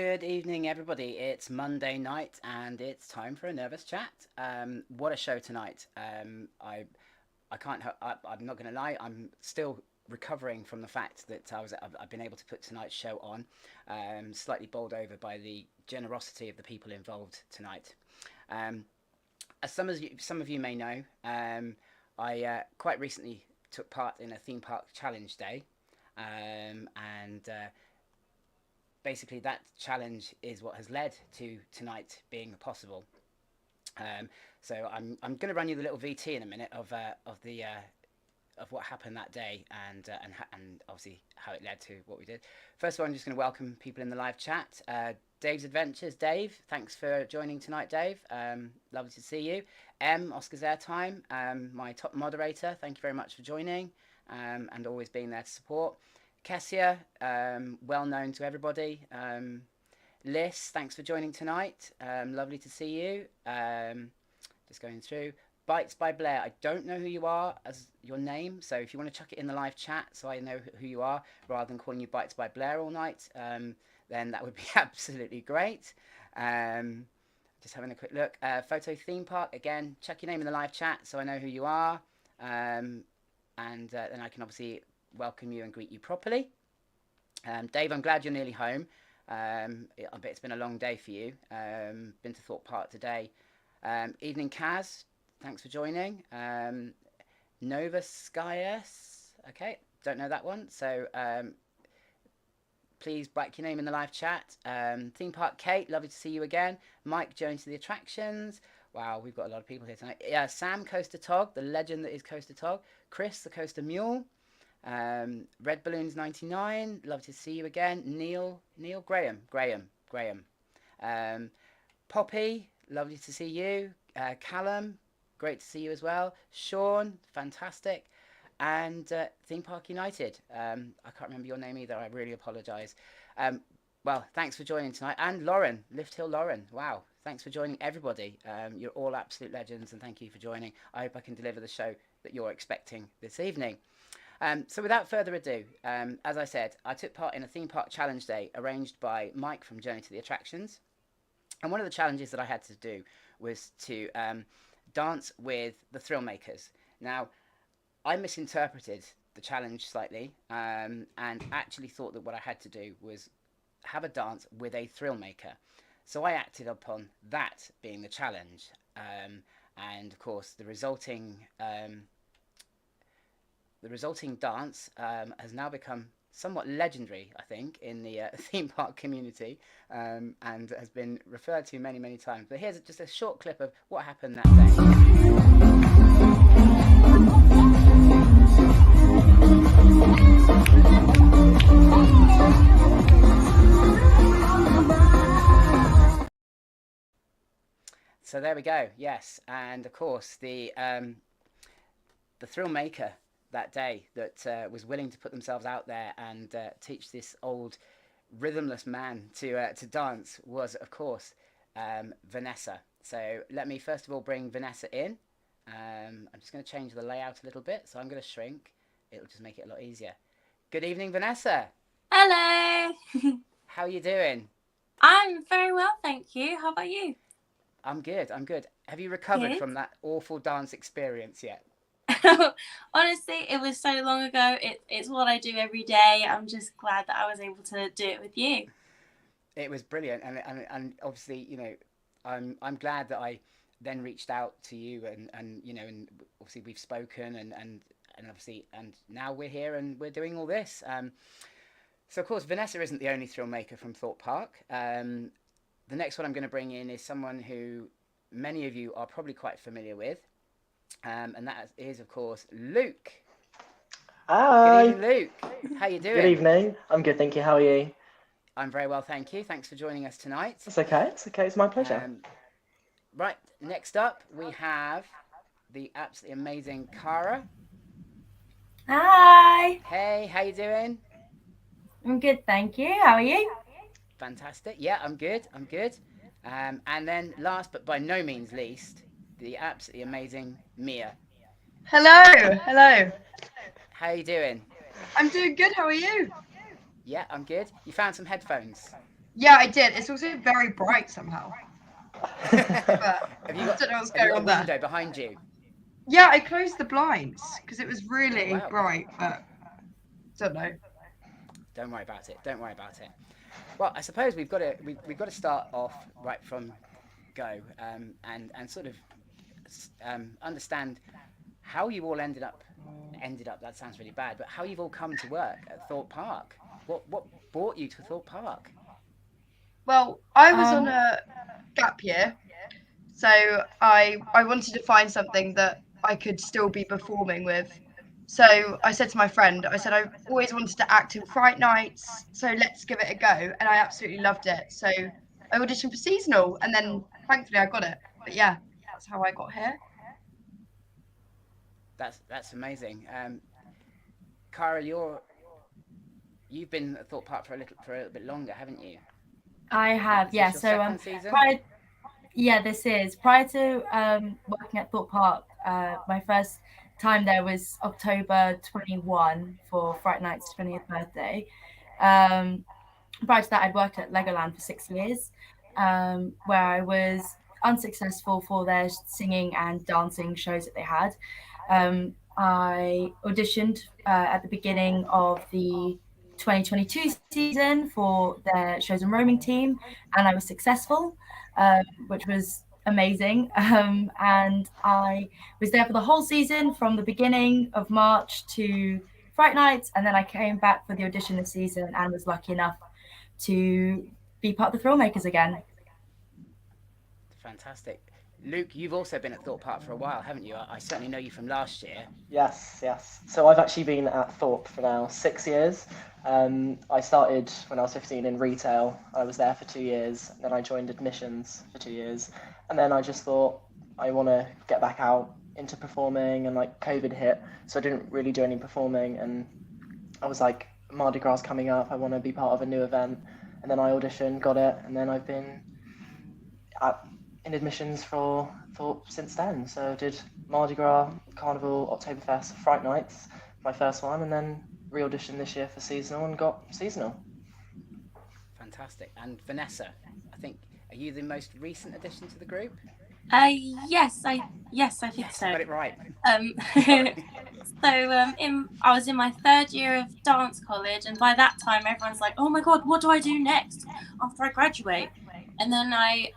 Good evening, everybody. It's Monday night, and it's time for a nervous chat. What a show tonight! I can't. I'm not going to lie. I'm still recovering from the fact that I've been able to put tonight's show on. Slightly bowled over by the generosity of the people involved tonight. Um, as some of you may know, I quite recently took part in a theme park challenge day, and basically that challenge is what has led to tonight being possible. So I'm going to run you the little VT in a minute of what happened that day, and obviously how it led to what we did. First of all, I'm just going to welcome people in the live chat. Dave's Adventures, Dave, thanks for joining tonight, Dave. Lovely to see you. Oscar's Airtime, my top moderator, thank you very much for joining, and always being there to support. Kessia, well known to everybody. Liz, thanks for joining tonight. Lovely to see you. Just going through. Bites by Blair, I don't know who you are as your name, so if you want to chuck it in the live chat so I know who you are, rather than calling you Bites by Blair all night, then that would be absolutely great. Just having a quick look. Photo Theme Park, again, chuck your name in the live chat so I know who you are, and then I can obviously welcome you and greet you properly. Dave, I'm glad you're nearly home. I bet it's been a long day for you. Been to Thorpe Park today. Evening, Kaz. Thanks for joining. Nova Skyus. Okay, don't know that one. So please whack your name in the live chat. Theme Park Kate, lovely to see you again. Mike Jones to the attractions. Wow, we've got a lot of people here tonight. Sam Coaster Tog, the legend that is Coaster Tog. Chris, the Coaster Mule. Red Balloons 99, love to see you again. Neil Graham. Poppy, lovely to see you. Callum, great to see you as well. Sean, fantastic. And Theme Park United, I can't remember your name either, I really apologise. Well, thanks for joining tonight. And Lauren, Lift Hill Lauren, wow, thanks for joining everybody. You're all absolute legends, and thank you for joining. I hope I can deliver the show that you're expecting this evening. So without further ado, as I said, I took part in a theme park challenge day arranged by Mike from Journey to the Attractions. And one of the challenges that I had to do was to dance with the ThrillMakers. Now, I misinterpreted the challenge slightly, and actually thought that what I had to do was have a dance with a ThrillMaker. So I acted upon that being the challenge. And of course, the resulting dance has now become somewhat legendary, I think, in the theme park community, and has been referred to many, many times. But here's just a short clip of what happened that day. So there we go, yes. And of course, the ThrillMaker that day that was willing to put themselves out there and teach this old rhythmless man to dance was, of course, Vanessa. So let me first of all bring Vanessa in. I'm just going to change the layout a little bit, so I'm going to shrink. It'll just make it a lot easier. Good evening, Vanessa. Hello. How are you doing? I'm very well, thank you. How about you? I'm good. Have you recovered from that awful dance experience yet? Honestly, it was so long ago. It's what I do every day. I'm just glad that I was able to do it with you. It was brilliant, and obviously, you know, I'm glad that I then reached out to you, and you know, and obviously we've spoken, and obviously, and now we're here and we're doing all this. So of course, Vanessa isn't the only thrill maker from Thorpe Park. The next one I'm going to bring in is someone who many of you are probably quite familiar with. And that is, of course, Luke. Hi. Good evening, Luke. How you doing? Good evening. I'm good, thank you. How are you? I'm very well, thank you. Thanks for joining us tonight. It's okay. It's my pleasure. Right, next up we have the absolutely amazing Cara. Hi. Hey, how you doing? I'm good, thank you. How are you? Fantastic. Yeah, I'm good. And then last but by no means least, the absolutely amazing Mia. Hello. How you doing? I'm doing good. How are you? Yeah, I'm good. You found some headphones? Yeah, I did. It's also very bright somehow. But Have I you got, don't know what's have you going got on a there. window behind you? Yeah, I closed the blinds because it was really Wow. bright, but don't know. Don't worry about it. Don't worry about it. Well, I suppose we've got to start off right from go, and sort of understand how you all ended up. That sounds really bad, but how you've all come to work at Thorpe Park. What brought you to Thorpe Park? Well, I was on Um, a gap year, so I wanted to find something that I could still be performing with. So I said to my friend, I said I've always wanted to act in Fright Nights, so let's give it a go. And I absolutely loved it. So I auditioned for seasonal, and then thankfully I got it. But yeah, that's how I got here. That's amazing. Cara, you've been at Thorpe Park for a little bit longer, haven't you? I have, Is yeah. this your So second season? this is prior to working at Thorpe Park. My first time there was October 21 for Fright Nights' 20th birthday. Um, Prior to that, I'd worked at Legoland for 6 years, where I was unsuccessful for their singing and dancing shows that they had. I auditioned at the beginning of the 2022 season for their shows and roaming team, and I was successful, which was amazing. And I was there for the whole season from the beginning of March to Fright Nights, and then I came back for the audition this season and was lucky enough to be part of the ThrillMakers again. Fantastic. Luke, you've also been at Thorpe Park for a while, haven't you? I certainly know you from last year. Yes, yes. So I've actually been at Thorpe for now 6 years. I started when I was 15 in retail. I was there for 2 years. Then I joined admissions for 2 years. And then I just thought I want to get back out into performing, and like COVID hit. So I didn't really do any performing. And I was like, Mardi Gras coming up. I want to be part of a new event. And then I auditioned, got it. And then I've been in admissions for since then. So I did Mardi Gras, Carnival, Oktoberfest, Fright Nights, my first one, and then re-auditioned this year for seasonal and got seasonal. Fantastic. And Vanessa, I think, are you the most recent addition to the group? Yes, I think so. I got it right. I was in my third year of dance college, and by that time everyone's like, "Oh my god, what do I do next after I graduate?" And then I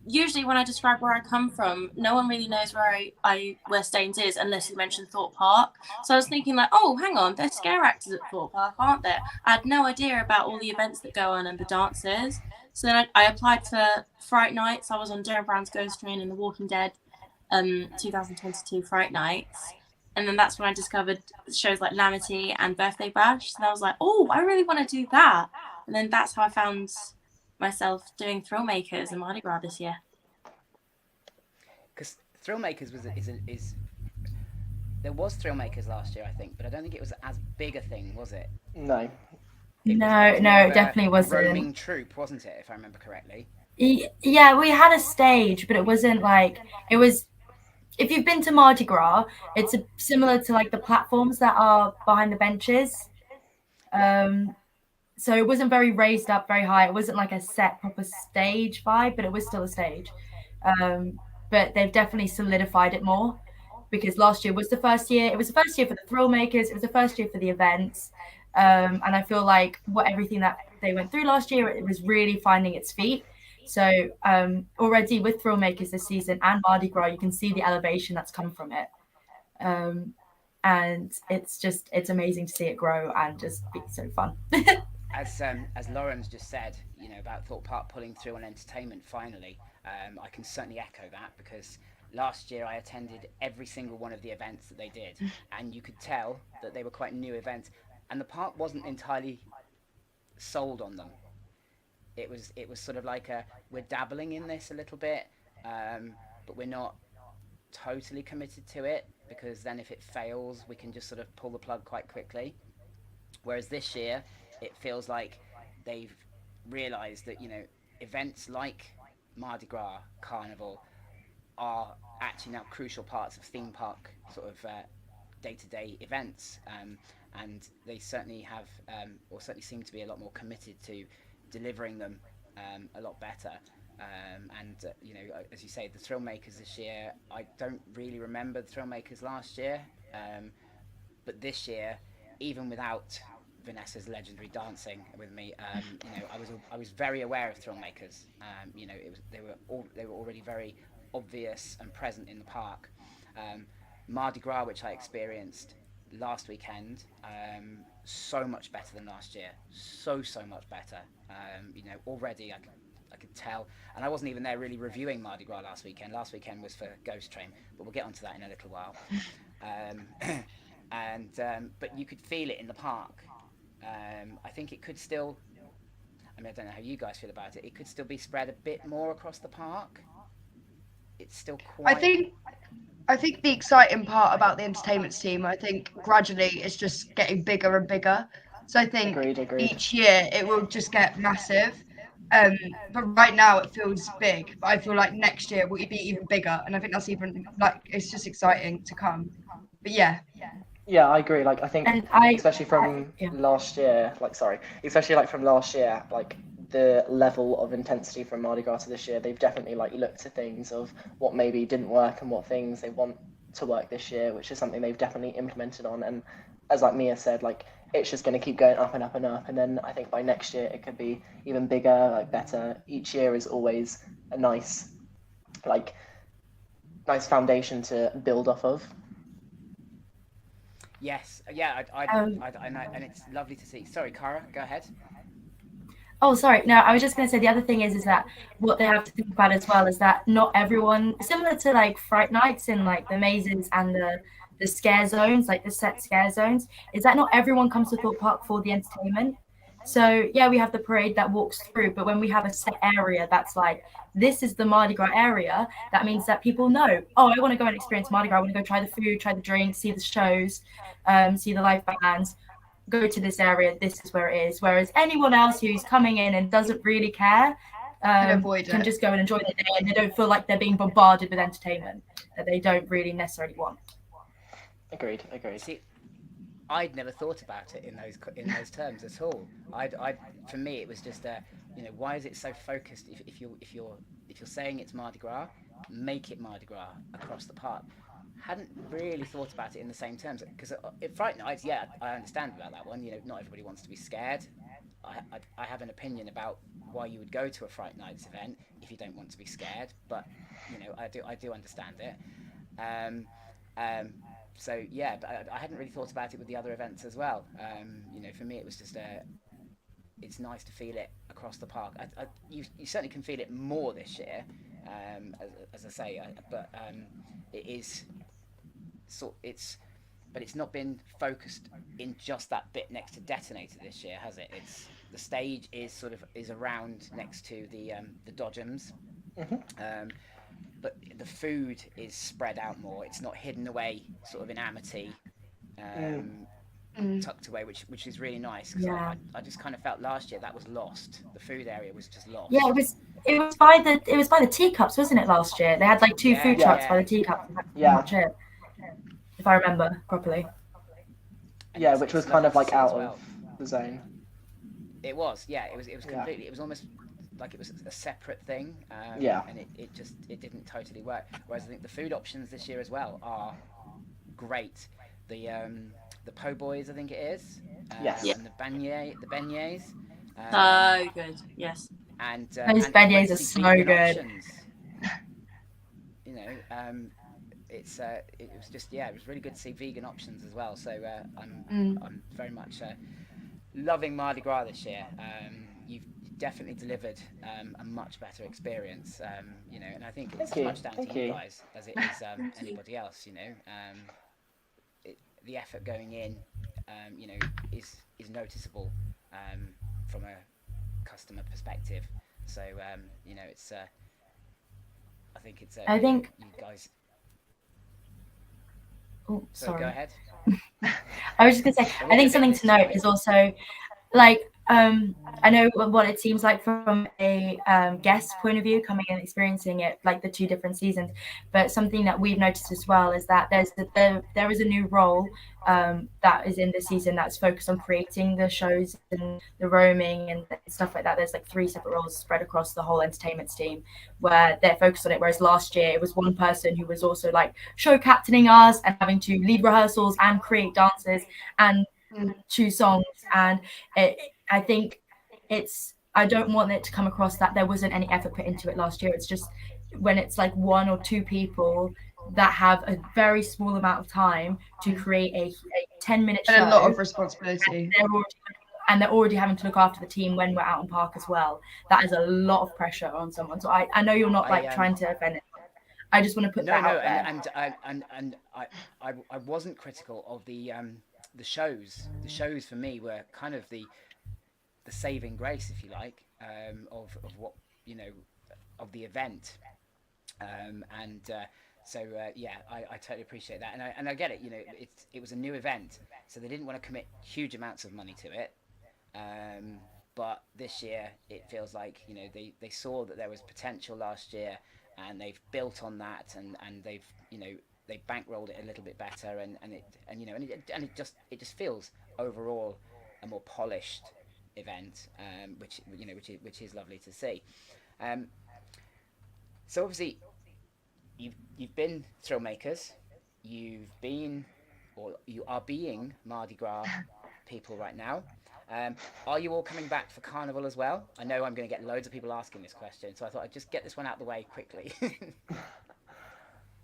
usually when I describe where I come from, no one really knows where Staines is unless you mention Thorpe Park. So I was thinking like, oh, hang on, there's scare actors at Thorpe Park, aren't there? I had no idea about all the events that go on and the dances. So then I applied for Fright Nights. I was on Darren Brown's Ghost Train and The Walking Dead 2022 Fright Nights. And then that's when I discovered shows like Lamity and Birthday Bash. And I was like, oh, I really want to do that. And then that's how I found myself doing ThrillMakers and Mardi Gras this year. Because ThrillMakers is there was ThrillMakers last year, I think, but I don't think it was as big a thing, was it? No. It Definitely wasn't. Roaming troupe, wasn't it, if I remember correctly? Yeah, we had a stage, but it wasn't like it was. If you've been to Mardi Gras, it's similar to like the platforms that are behind the benches. So it wasn't very raised up, very high. It wasn't like a set proper stage vibe, but it was still a stage. But they've definitely solidified it more because last year was the first year. It was the first year for the ThrillMakers. It was the first year for the events. And I feel like everything that they went through last year, it was really finding its feet. So already with ThrillMakers this season and Mardi Gras, you can see the elevation that's come from it. And it's amazing to see it grow and just be so fun. As Lauren's just said, about Thorpe Park pulling through on entertainment finally, I can certainly echo that because last year I attended every single one of the events that they did, and you could tell that they were quite new events, and the park wasn't entirely sold on them. It was sort of like we're dabbling in this a little bit, but we're not totally committed to it because then if it fails, we can just sort of pull the plug quite quickly. Whereas this year, it feels like they've realised that events like Mardi Gras, Carnival are actually now crucial parts of theme park sort of day-to-day events, and they certainly have or certainly seem to be a lot more committed to delivering them a lot better. You know, as you say, the ThrillMakers this year, I don't really remember the ThrillMakers last year, but this year, even without Vanessa's legendary dancing with me, you know, I was very aware of ThrillMakers. You know, they were already very obvious and present in the park. Mardi Gras, which I experienced last weekend, so much better than last year. So much better. You know, already I could tell, and I wasn't even there really reviewing Mardi Gras last weekend. Last weekend was for Ghost Train, but we'll get onto that in a little while. But you could feel it in the park. I think it could still, I mean, I don't know how you guys feel about it. It could still be spread a bit more across the park. It's still quite. I think the exciting part about the entertainments team, I think gradually it's just getting bigger and bigger. So I think Agreed. each year it will just get massive. But right now it feels big. But I feel like next year will be even bigger, and I think that's even like it's just exciting to come. But yeah. Yeah, I agree. Like, I think, especially from yeah. last year, especially like from last year, like the level of intensity from Mardi Gras to this year, they've definitely like looked at things of what maybe didn't work and what things they want to work this year, which is something they've definitely implemented on. And as like Mia said, like it's just going to keep going up and up and up. And then I think by next year it could be even bigger, like better. Each year is always a nice foundation to build off of. Yes, yeah, I know, and it's lovely to see. Sorry, Cara, go ahead. Oh, sorry. No, I was just going to say the other thing is that what they have to think about as well is that not everyone, similar to like Fright Nights in like the mazes and the scare zones, like the set scare zones, is that not everyone comes to Thorpe Park for the entertainment. So yeah, we have the parade that walks through, but when we have a set area that's like, this is the Mardi Gras area, that means that people know, oh, I want to go and experience Mardi Gras. I want to go try the food, try the drinks, see the shows, see the live bands, go to this area, this is where it is. Whereas anyone else who's coming in and doesn't really care can just go and enjoy the day, and they don't feel like they're being bombarded with entertainment that they don't really necessarily want. Agreed. See, I'd never thought about it in those terms at all. For me, it was just you know, why is it so focused? If you're saying it's Mardi Gras, make it Mardi Gras across the park. Hadn't really thought about it in the same terms, because in Fright Nights, yeah, I understand about that one. You know, not everybody wants to be scared. I have an opinion about why you would go to a Fright Nights event if you don't want to be scared, but you know, I do understand it. So yeah, but I hadn't really thought about it with the other events as well. You know, for me, it was just it's nice to feel it across the park. You certainly can feel it more this year, as I say, but it is. So but it's not been focused in just that bit next to Detonator this year, has it? The stage is around next to the Dodgems, but the food is spread out more. It's not hidden away sort of in Amity, tucked away, which is really nice. Because I just kind of felt last year that was lost. The food area was just lost. Yeah, it was by the teacups, wasn't it? Last year they had like two food trucks by the teacups. If I remember properly. Yeah, which was kind of like out of the zone. It was, yeah. It was completely. It was almost like it was a separate thing. And it didn't totally work. Whereas I think the food options this year as well are great. The po' boys, I think it is. Yes. And the beignets. So good. Yes. And those beignets are so good. Options. You know, it was just it was really good to see vegan options as well. So I'm very much loving Mardi Gras this year. You've definitely delivered a much better experience. You know, and I think it's as much down to you guys as it is anybody else. You know, the effort going in, you know, is noticeable from a customer perspective. So you know, it's I think it's you guys. Oh, sorry. Go ahead. I was just gonna say, I think something to note is also, like, I know what it seems like from a guest point of view, coming and experiencing it, like the 2 different seasons. But something that we've noticed as well is that there is a new role that is in the season that's focused on creating the shows and the roaming and stuff like that. There's like 3 separate roles spread across the whole entertainment team where they're focused on it. Whereas last year it was one person who was also like show captaining us and having to lead rehearsals and create dances and choose songs. And I think I don't want it to come across that there wasn't any effort put into it last year. It's just when it's like 1 or 2 people that have a very small amount of time to create a 10-minute show. And a lot of responsibility. And they're already having to look after the team when we're out on park as well. That is a lot of pressure on someone. So I know you're not trying to offend it. I just want to put that out there. And I wasn't critical of the shows. The shows for me were kind of the saving grace, if you like, of what of the event, so I totally appreciate that, and I get it. It was a new event, so they didn't want to commit huge amounts of money to it, but this year it feels like they saw that there was potential last year, and they've built on that, and they've they bankrolled it a little bit better, and it just feels overall a more polished event, which is lovely to see. So obviously you've been ThrillMakers, you've been, or you are being, Mardi Gras people right now. Are you all coming back for Carnival as well? I know I'm going to get loads of people asking this question, so I thought I'd just get this one out of the way quickly.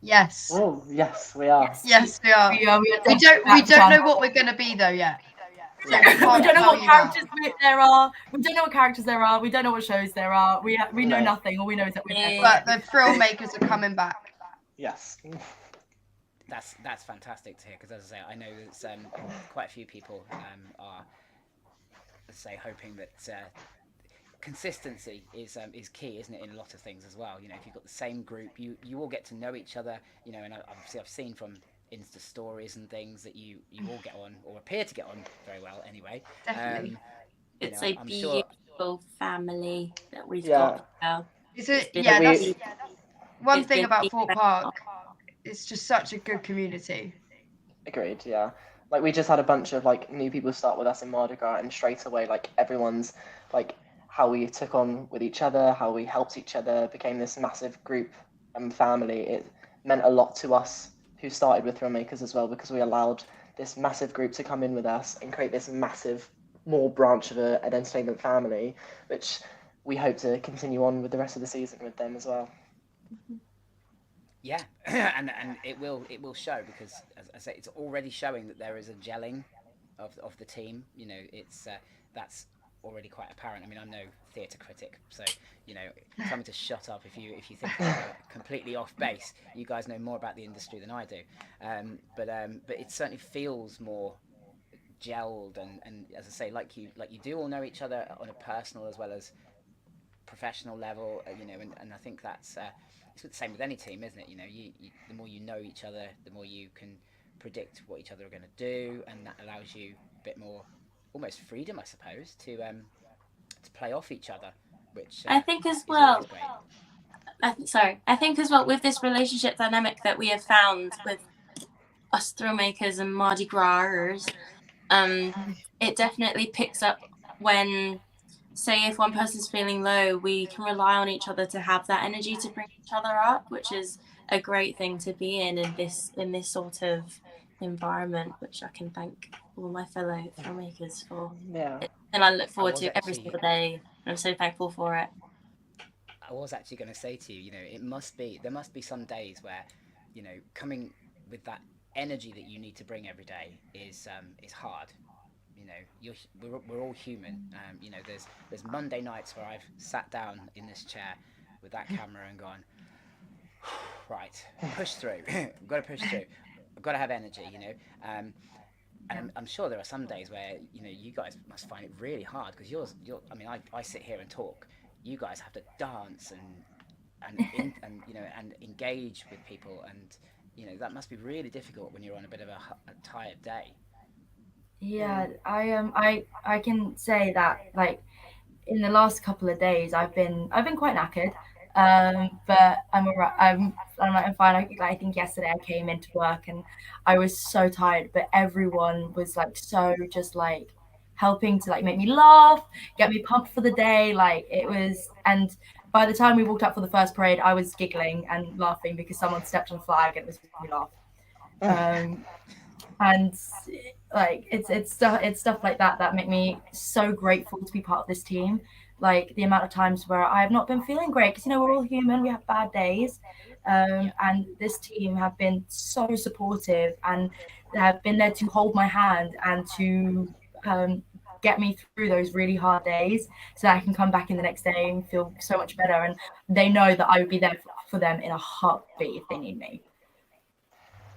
Yes. Oh, yes, we are. Yes, we are. We don't know what we're going to be though yet. So we don't know what characters there are. We don't know what characters there are. We don't know what shows there are. We know nothing. All we know is that we're there. But the ThrillMakers are coming back. Yes. That's fantastic to hear, because as I say, I know that quite a few people are, let's say, hoping that consistency is key, isn't it, in a lot of things as well. If you've got the same group, you all get to know each other. And obviously I've seen from Insta stories and things that you all get on, or appear to get on very well anyway. Definitely. It's a beautiful family that we've got now. That's one thing about Thorpe Park. It's just such a good community. Agreed, yeah. Like, we just had a bunch of new people start with us in Mardi Gras, and straight away everyone's how we took on with each other, how we helped each other, became this massive group and family. It meant a lot to us who started with ThrillMakers as well, because we allowed this massive group to come in with us and create this massive, more branch of an entertainment family, which we hope to continue on with the rest of the season with them as well. Yeah, and it will show, because as I say, it's already showing that there is a gelling of the team. It's that's already quite apparent. I mean, I'm no theatre critic, so tell me to shut up if you think I'm completely off base. You guys know more about the industry than I do, but it certainly feels more gelled, and as I say, like you do all know each other on a personal as well as professional level, and I think that's it's the same with any team, isn't it? You the more you know each other, the more you can predict what each other are going to do, and that allows you a bit more, almost freedom, I suppose, to play off each other, which I think as well. I think as well with this relationship dynamic that we have found with us ThrillMakers and Mardi Gras, it definitely picks up when, say, if one person's feeling low, we can rely on each other to have that energy to bring each other up, which is a great thing to be in this sort of environment, which I can thank all my fellow ThrillMakers for. Yeah. And I look forward to every single day. I'm so thankful for it. I was actually going to say to you, there must be some days where, coming with that energy that you need to bring every day is hard. We're all human. There's Monday nights where I've sat down in this chair with that camera and gone, right, push through. I've got to push through. I've got to have energy. And I'm sure there are some days where you guys must find it really hard, because you're. I mean, I sit here and talk. You guys have to dance and engage with people, and that must be really difficult when you're on a bit of a tired day. Yeah, I can say that like in the last couple of days I've been quite knackered. But I'm alright. I'm fine. I think yesterday I came into work and I was so tired, but everyone was like so just like helping to like make me laugh, get me pumped for the day. Like it was, and by the time we walked out for the first parade, I was giggling and laughing because someone stepped on a flag and it was making me laugh. Um, and like it's stuff like that that make me so grateful to be part of this team. Like the amount of times where I have not been feeling great, because we're all human, we have bad days. Yeah. And this team have been so supportive, and they have been there to hold my hand and to um, get me through those really hard days, so that I can come back in the next day and feel so much better. And they know that I would be there for them in a heartbeat if they need me.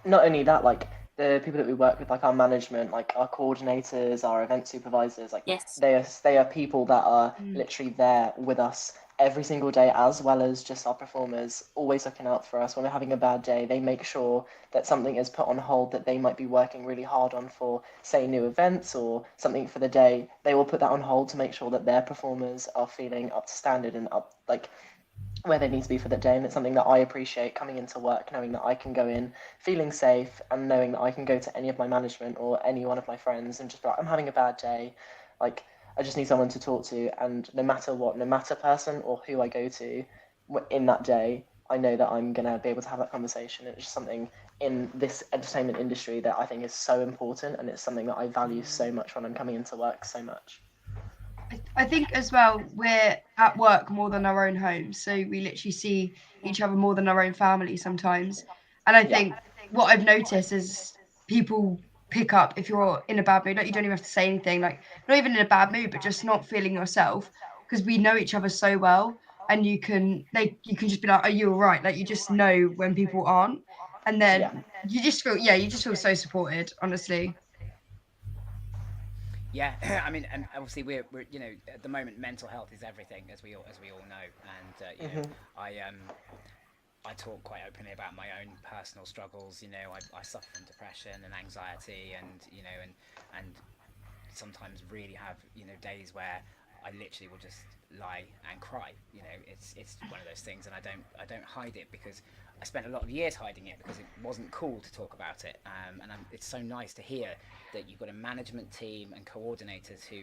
Not only that, like the people that we work with, like our management, like our coordinators, our event supervisors, like Yes. they are people that are Mm. literally there with us every single day, as well as just our performers, always looking out for us when we're having a bad day. They make sure that something is put on hold that they might be working really hard on for, say, new events or something for the day. They will put that on hold to make sure that their performers are feeling up to standard and up, like, where they need to be for that day. And it's something that I appreciate, coming into work, knowing that I can go in feeling safe and knowing that I can go to any of my management or any one of my friends and just be like, I'm having a bad day. Like, I just need someone to talk to. And no matter what, no matter person or who I go to in that day, I know that I'm going to be able to have that conversation. It's just something in this entertainment industry that I think is so important. And it's something that I value so much when I'm coming into work so much. I think as well, we're at work more than our own homes, so we literally see each other more than our own family sometimes. And I think what I've noticed is people pick up if you're in a bad mood. Like, you don't even have to say anything, like not even in a bad mood, but just not feeling yourself, because we know each other so well, and you can just be like, "Are you all right?" Like, you just know when people aren't, and then you just feel so supported, honestly. Yeah, I mean, and obviously we're at the moment mental health is everything, as we all know, and I talk quite openly about my own personal struggles. I suffer from depression and anxiety, and and sometimes really have days where I literally will just lie and cry. It's one of those things, and I don't hide it because I spent a lot of years hiding it because it wasn't cool to talk about it. It's so nice to hear that you've got a management team and coordinators who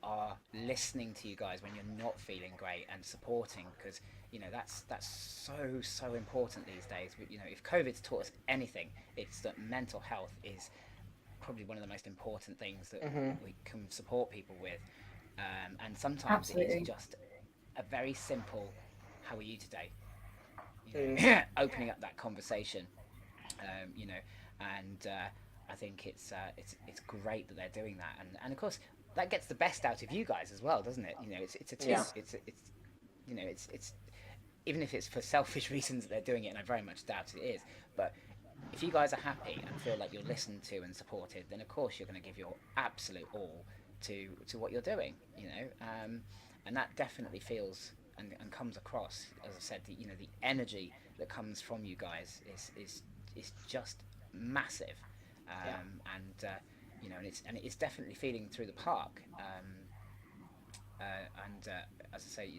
are listening to you guys when you're not feeling great and supporting, because that's so important these days. If COVID's taught us anything, it's that mental health is probably one of the most important things that we can support people with. And sometimes it is Absolutely. just a very simple, "How are you today?" Mm. Opening up that conversation. um, you know, and I think it's great that they're doing that, and of course that gets the best out of you guys as well, doesn't it? It's a team. Yeah. It's even if it's for selfish reasons that they're doing it, and I very much doubt it is, but if you guys are happy and feel like you're listened to and supported, then of course you're going to give your absolute all to what you're doing. And that definitely feels and comes across. As I said, the energy that comes from you guys is just massive. Yeah. And it's definitely feeling through the park. And As I say,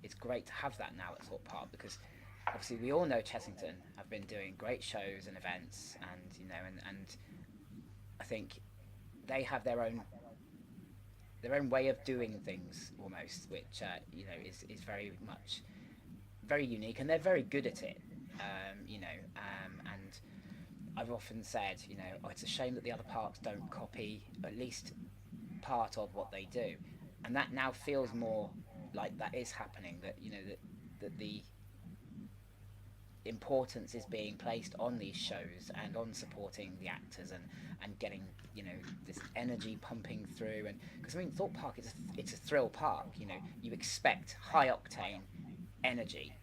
it's great to have that now at Thorpe Park, because obviously we all know Chessington have been doing great shows and events, and I think they have their own way of doing things almost, which is very much very unique, and they're very good at it. And I've often said, it's a shame that the other parks don't copy at least part of what they do, and that now feels more like that is happening. That the importance is being placed on these shows and on supporting the actors, and getting this energy pumping through. And because I mean, Thorpe Park it's a thrill park. You expect high octane energy.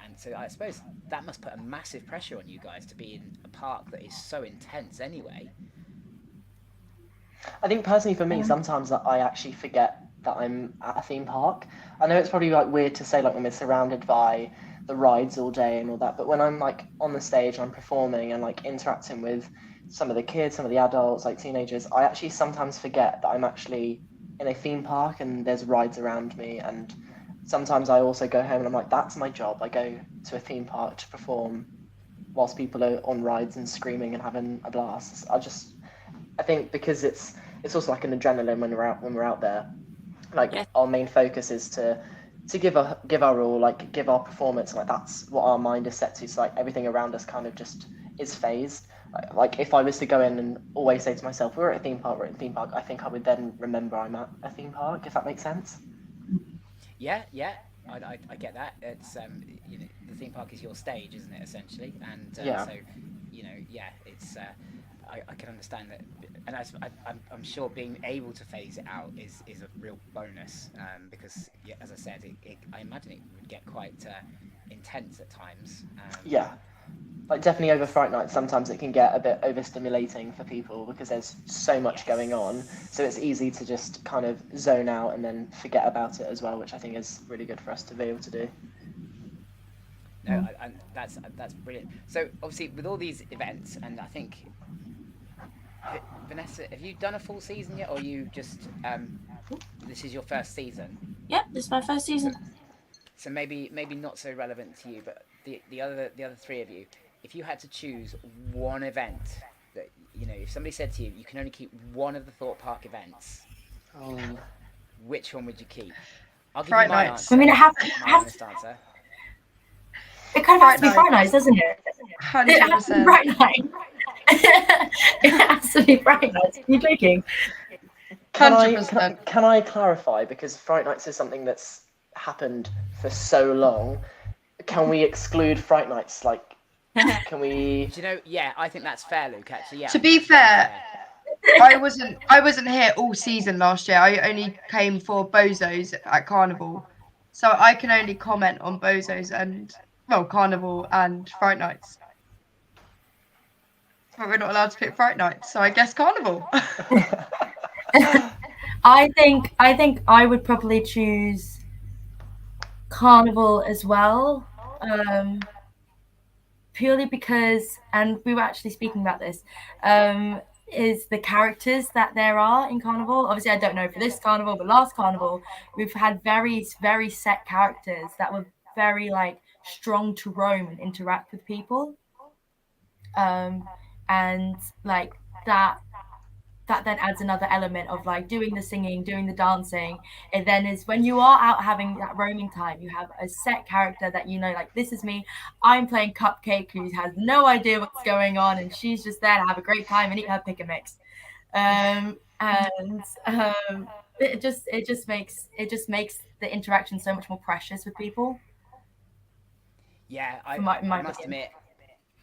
And so I suppose that must put a massive pressure on you guys to be in a park that is so intense anyway. I think personally for me, sometimes I actually forget that I'm at a theme park. I know it's probably like weird to say like when we're surrounded by the rides all day and all that, but when I'm like on the stage and I'm performing and like interacting with some of the kids, some of the adults, like teenagers, I actually sometimes forget that I'm actually in a theme park and there's rides around me. And sometimes I also go home and I'm like, that's my job. I go to a theme park to perform whilst people are on rides and screaming and having a blast. I think because it's also like an adrenaline when we're out there. Like Yeah. our main focus is to give our all, like give our performance. Like that's what our mind is set to. So like everything around us kind of just is phased. Like if I was to go in and always say to myself, we're at a theme park, I think I would then remember I'm at a theme park, if that makes sense. Yeah, I get that. It's you know, the theme park is your stage, isn't it, essentially? And Yeah. so, you know, yeah, it's I can understand that, and I'm sure being able to phase it out is a real bonus, because yeah, as I said, I imagine it would get quite intense at times. Yeah. Like definitely over Fright Nights, sometimes it can get a bit overstimulating for people because there's so much going on. So it's easy to just kind of zone out and then forget about it as well, which I think is really good for us to be able to do. No, that's brilliant. So obviously with all these events, and I think Vanessa, have you done a full season yet, or you just this is your first season? Yep, this is my first season. So maybe not so relevant to you, but the other three of you, if you had to choose one event that, you know, if somebody said to you, you can only keep one of the Thorpe Park events, which one would you keep? I'll give Fright you my Nights. answer. I mean, my honest answer. it kind of has to be Fright Fright Nights, doesn't it? It has to be 100%. Fright Night. It has to be Fright Nights. Are you joking? Can 100%. I clarify, because Fright Nights is something that's happened for so long, can we exclude Fright Nights? Like, can we? Do you know? Yeah, I think that's fair, Luke. Actually, yeah. To be fair, I wasn't here all season last year. I only came for Bozos at Carnival, so I can only comment on Bozos and Carnival and Fright Nights. But we're not allowed to pick Fright Nights, so I guess Carnival. I think I would probably choose Carnival as well, purely because, and we were actually speaking about this, is the characters that there are in Carnival. Obviously, I don't know for this Carnival, but last Carnival, we've had very, very set characters that were very like strong to roam and interact with people. And like that then adds another element of like doing the singing, doing the dancing. It then is when you are out having that roaming time, you have a set character that you know, like, this is me. I'm playing Cupcake, who has no idea what's going on, and she's just there to have a great time and eat her pick and mix. It just makes the interaction so much more precious with people. Yeah, I must admit,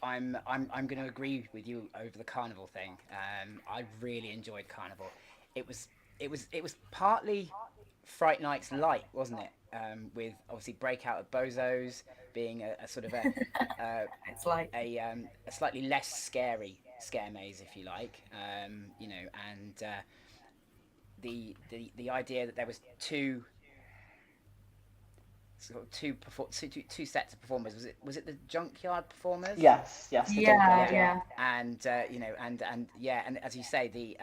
I'm going to agree with you over the Carnival thing. I really enjoyed Carnival. It was partly Fright Nights light, wasn't it? With obviously Breakout of Bozos being a sort of it's like a slightly less scary scare maze, if you like. You know, and the idea that there was two sets of performers. Was it the junkyard performers? Yes. The junkyard, yeah. And you know, and as you say, the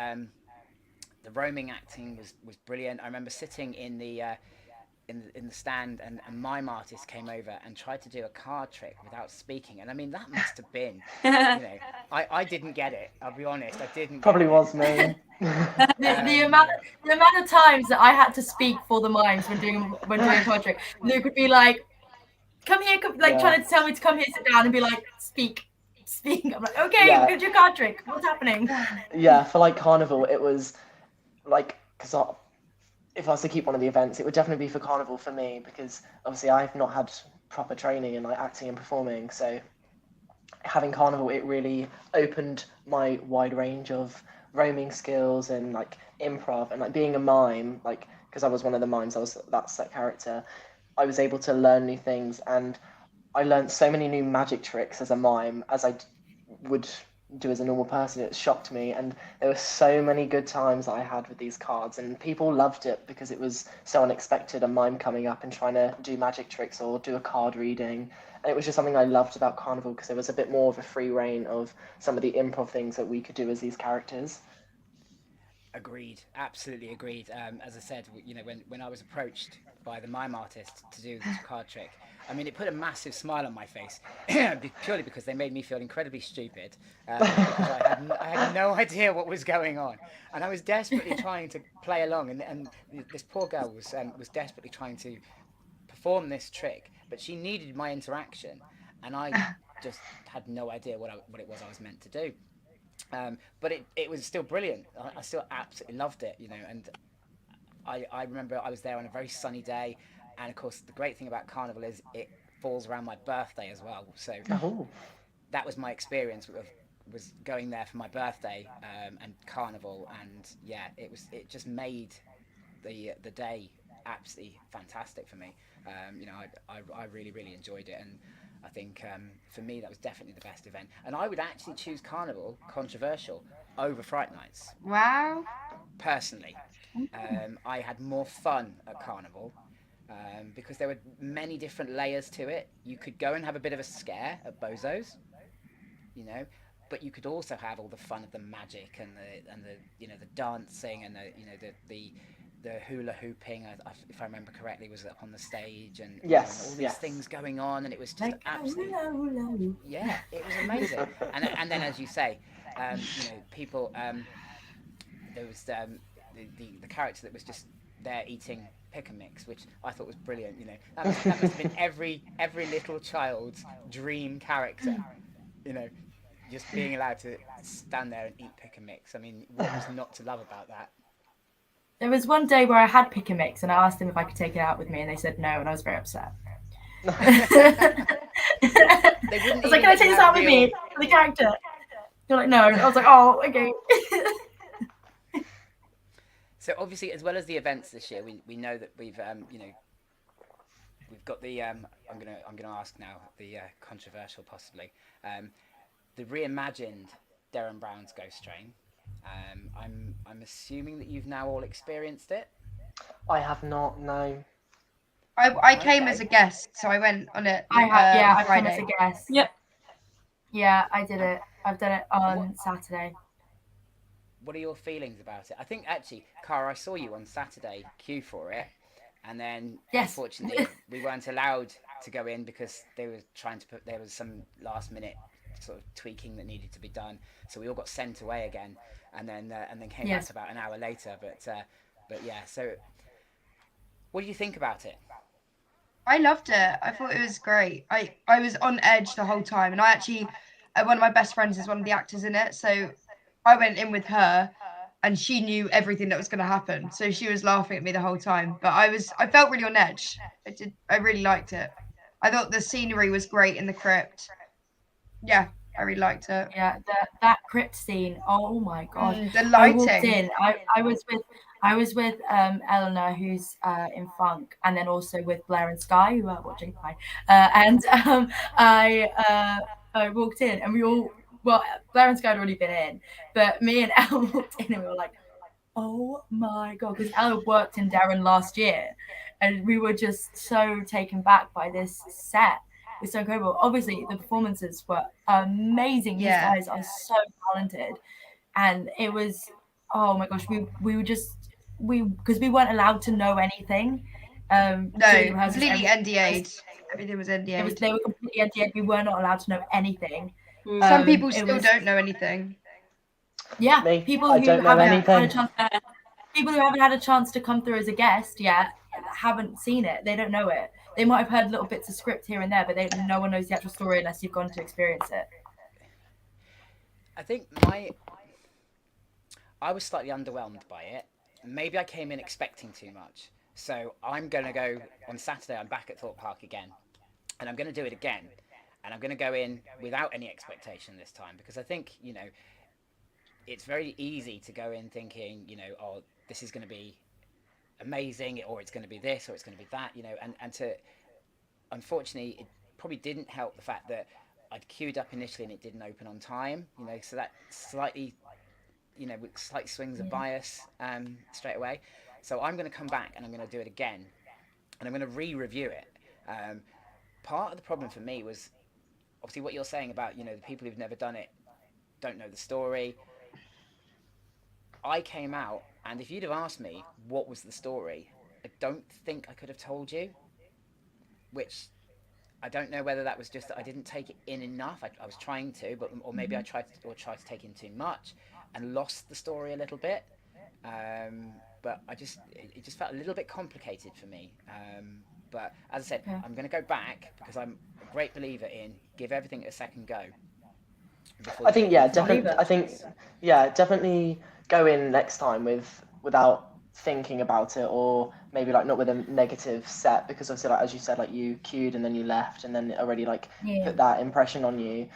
roaming acting was brilliant. I remember sitting in the stand, and mime artist came over and tried to do a card trick without speaking, and I mean that must have been, you know, I didn't get it. I'll be honest, I didn't. Probably was me. The amount of times that I had to speak for the mimes when doing a card trick, Luke would be like, "Come here," trying to tell me to come here, sit down, and be like, "Speak." I'm like, "Okay, we're gonna do a card trick. What's happening?" Yeah, for like Carnival, it was like, because if I was to keep one of the events, it would definitely be for Carnival for me, because obviously I've not had proper training in like acting and performing, so having Carnival, it really opened my wide range of roaming skills and like improv, and like being a mime, like, because I was one of the mimes, I was that set character, I was able to learn new things, and I learned so many new magic tricks as a mime as I would do as a normal person. It shocked me, and there were so many good times that I had with these cards, and people loved it because it was so unexpected, a mime coming up and trying to do magic tricks or do a card reading. And it was just something I loved about Carnival, because there was a bit more of a free reign of some of the improv things that we could do as these characters. Agreed, absolutely agreed. As I said, when I was approached by the mime artist to do this card trick, I mean, it put a massive smile on my face, purely because they made me feel incredibly stupid, because I had no idea what was going on, and I was desperately trying to play along, and this poor girl was desperately trying to perform this trick, but she needed my interaction, and I just had no idea what it was I was meant to do. But it was still brilliant. I still absolutely loved it, and I remember I was there on a very sunny day, and of course the great thing about Carnival is it falls around my birthday as well. So Oh, that was my experience was going there for my birthday, and Carnival, and yeah, it just made the day absolutely fantastic for me. I really really enjoyed it, and I think for me that was definitely the best event. And I would actually choose Carnival, controversial, over Fright Nights Wow. personally. I had more fun at Carnival, because there were many different layers to it. You could go and have a bit of a scare at Bozo's, you know, but you could also have all the fun of the magic and the the dancing and the hula hooping. If I remember correctly, was up on the stage, and yes, all these yes. things going on, and it was just Like, absolutely, hula. yeah, it was amazing. And then, as you say, people. There was the character that was just there eating pick and mix, which I thought was brilliant. That must have been every little child's dream character. You know, just being allowed to stand there and eat pick and mix. I mean, what was not to love about that? There was one day where I had pick and mix, and I asked them if I could take it out with me, and they said no, and I was very upset. I They wouldn't was like, even "Can I let you take this have out with me for the character?" You're like, "No." I was like, "Oh, okay." So obviously, as well as the events this year, we know that we've we've got the I'm gonna ask now the controversial possibly, the reimagined Darren Brown's Ghost Train. I'm assuming that you've now all experienced it. I have not, no. I came Okay. as a guest, so I went on it. I have, yeah, I've come Friday. as a guest. Yep. Yeah, I did it. I've done it on Saturday. What are your feelings about it? I think actually, Cara, I saw you on Saturday queue for it, and then Yes. unfortunately we weren't allowed to go in because they were trying to there was some last minute sort of tweaking that needed to be done, so we all got sent away again, and then came Yes. back about an hour later. But yeah, so what do you think about it? I loved it. I thought it was great. I was on edge the whole time, and I actually, one of my best friends is one of the actors in it, so I went in with her, and she knew everything that was going to happen, so she was laughing at me the whole time. But I felt really on edge. I really liked it. I thought the scenery was great in the crypt. Yeah, I really liked it. Yeah, that crypt scene. Oh my god! The I walked lighting. in. I was with Eleanor, who's in funk, and then also with Blair and Sky, who are watching. Hi, and I walked in, and we all Blair and Sky had already been in, but me and Elle walked in, and we were like, oh my god, because Elle worked in Darren last year, and we were just so taken back by this set. It's so incredible. Obviously, the performances were amazing. Yeah. These guys are so talented, and it was, oh my gosh, we were just because we weren't allowed to know anything. No, during rehearsals. completely NDA'd. Everything was They NDA'd. were completely NDA'd. We were not allowed to know anything. Some people it still was- don't know anything. Yeah, Me, people I who don't know haven't anything. had a chance. People who haven't had a chance to come through as a guest yet haven't seen it. They don't know it. They might have heard little bits of script here and there, but no one knows the actual story unless you've gone to experience it. I think I was slightly underwhelmed by it. Maybe I came in expecting too much. So I'm going to go on Saturday. I'm back at Thorpe Park again, and I'm going to do it again. And I'm going to go in without any expectation this time, because I think, it's very easy to go in thinking, oh, this is going to be amazing, or it's going to be this, or it's going to be that, and to, unfortunately, it probably didn't help the fact that I'd queued up initially and it didn't open on time, so that slightly, slight swings of bias straight away. So I'm going to come back and I'm going to do it again, and I'm going to re-review it. Part of the problem for me was obviously what you're saying about, the people who've never done it don't know the story. I came out, and if you'd have asked me what was the story, I don't think I could have told you, which I don't know whether that was just that I didn't take it in enough. I was trying to, or maybe I tried to take in too much and lost the story a little bit. But it just felt a little bit complicated for me. But as I said, I'm going to go back because I'm a great believer in give everything a second go. I think definitely go in next time without thinking about it, or maybe like not with a negative set, because obviously like as you said, like you queued and then you left and then it already like put that impression on you.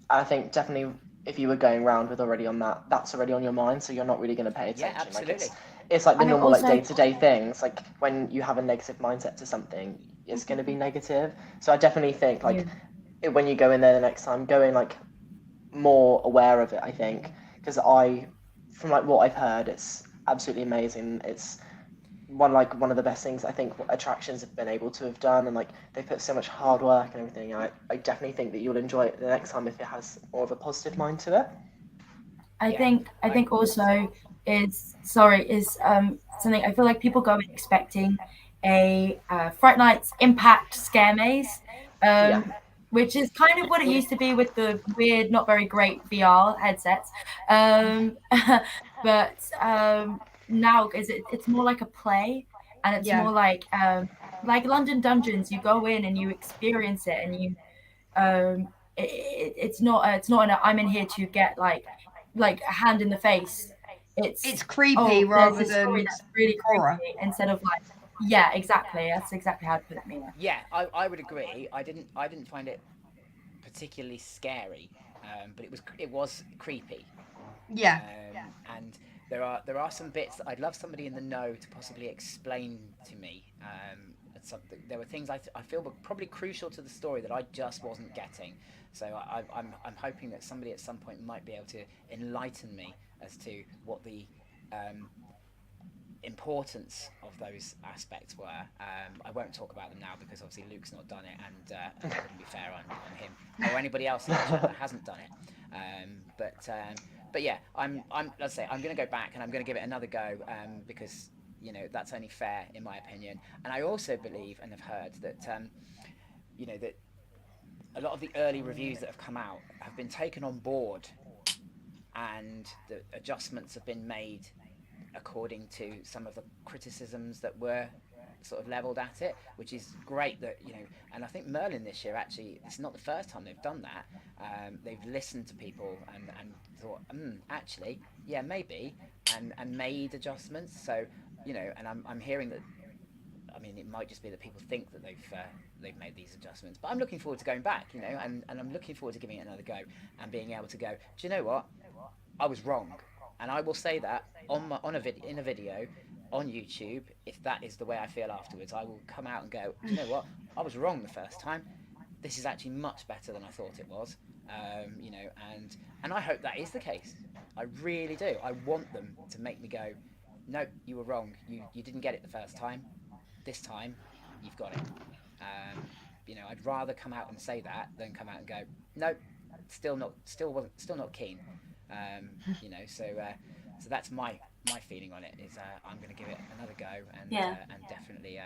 I think definitely if you were going round with already on that's already on your mind, so you're not really going to pay attention. Yeah, absolutely. Like it's like the normal like day-to-day things. Like when you have a negative mindset to something, it's going to be negative. So I definitely think like when you go in there the next time, go in like more aware of it. I think because from like what I've heard, it's absolutely amazing. It's one of the best things I think attractions have been able to have done, and like they put so much hard work and everything. I definitely think that you'll enjoy it the next time if it has more of a positive mind to it. I think also is something I feel like people go in expecting a Fright Nights Impact scare maze, which is kind of what it used to be with the weird, not very great VR headsets. But now it's more like a play, and it's more like London Dungeons. You go in and you experience it, and you it's not I'm in here to get like a hand in the face. It's creepy rather than really horror. creepy, instead of like exactly. That's exactly how to put it, Mia. Yeah, I would agree. I didn't find it particularly scary, but it was creepy. Yeah. And there are some bits that I'd love somebody in the know to possibly explain to me. There were things I feel were probably crucial to the story that I just wasn't getting. So I'm hoping that somebody at some point might be able to enlighten me as to what the importance of those aspects were. I won't talk about them now because obviously Luke's not done it, and it wouldn't be fair on him or anybody else that hasn't done it. But yeah, let's say I'm going to go back and I'm going to give it another go, because that's only fair in my opinion. And I also believe and have heard that that a lot of the early reviews that have come out have been taken on board, and the adjustments have been made according to some of the criticisms that were sort of levelled at it, which is great. That and I think Merlin this year, actually, it's not the first time they've done that. They've listened to people and thought, actually, yeah, maybe, and made adjustments. So and I'm hearing that. I mean, it might just be that people think that they've made these adjustments, but I'm looking forward to going back, and I'm looking forward to giving it another go and being able to go, do you know what? I was wrong. And I will say that in a video on YouTube. If that is the way I feel afterwards, I will come out and go, do you know what? I was wrong the first time. This is actually much better than I thought it was. And I hope that is the case. I really do. I want them to make me go, no, you were wrong. You didn't get it the first time. This time, you've got it. I'd rather come out and say that than come out and go, no, still not keen. So that's my feeling on it. Is I'm going to give it another go and definitely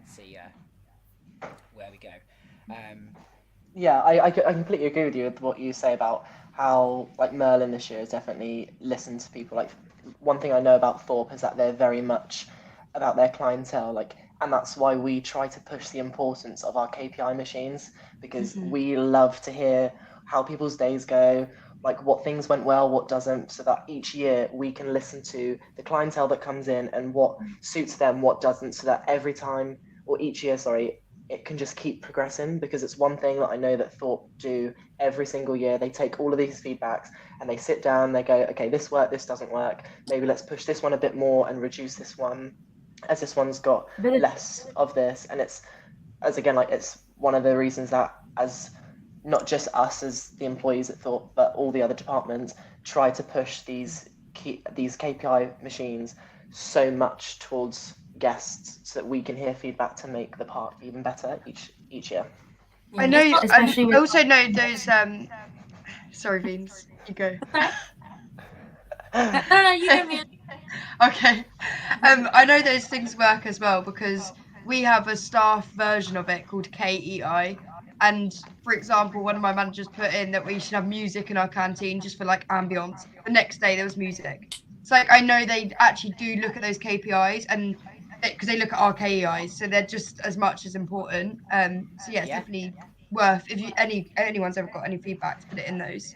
see where we go. I completely agree with you with what you say about how like Merlin this year has definitely listened to people. Like one thing I know about Thorpe is that they're very much about their clientele, and that's why we try to push the importance of our KPI machines, because we love to hear how people's days go, like what things went well, what doesn't, so that each year we can listen to the clientele that comes in and what suits them, what doesn't, so that every time, or each year, it can just keep progressing. Because it's one thing that I know that Thorpe do every single year. They take all of these feedbacks and they sit down, they go, okay, this worked, this doesn't work, maybe let's push this one a bit more and reduce this one, as this one's got less of this. And it's one of the reasons that as not just us as the employees at Thorpe, but all the other departments try to push these KPI machines so much towards guests so that we can hear feedback to make the park even better each year. I know. Especially I also know those. Sorry, Beans. You go. No, you go, man. Okay. I know those things work as well because we have a staff version of it called KEI. And for example, one of my managers put in that we should have music in our canteen just for like ambience. The next day there was music. So like I know they actually do look at those KPIs and because they look at our KEIs, so they're just as much as important. So yeah, it's definitely worth if anyone's ever got any feedback to put it in those.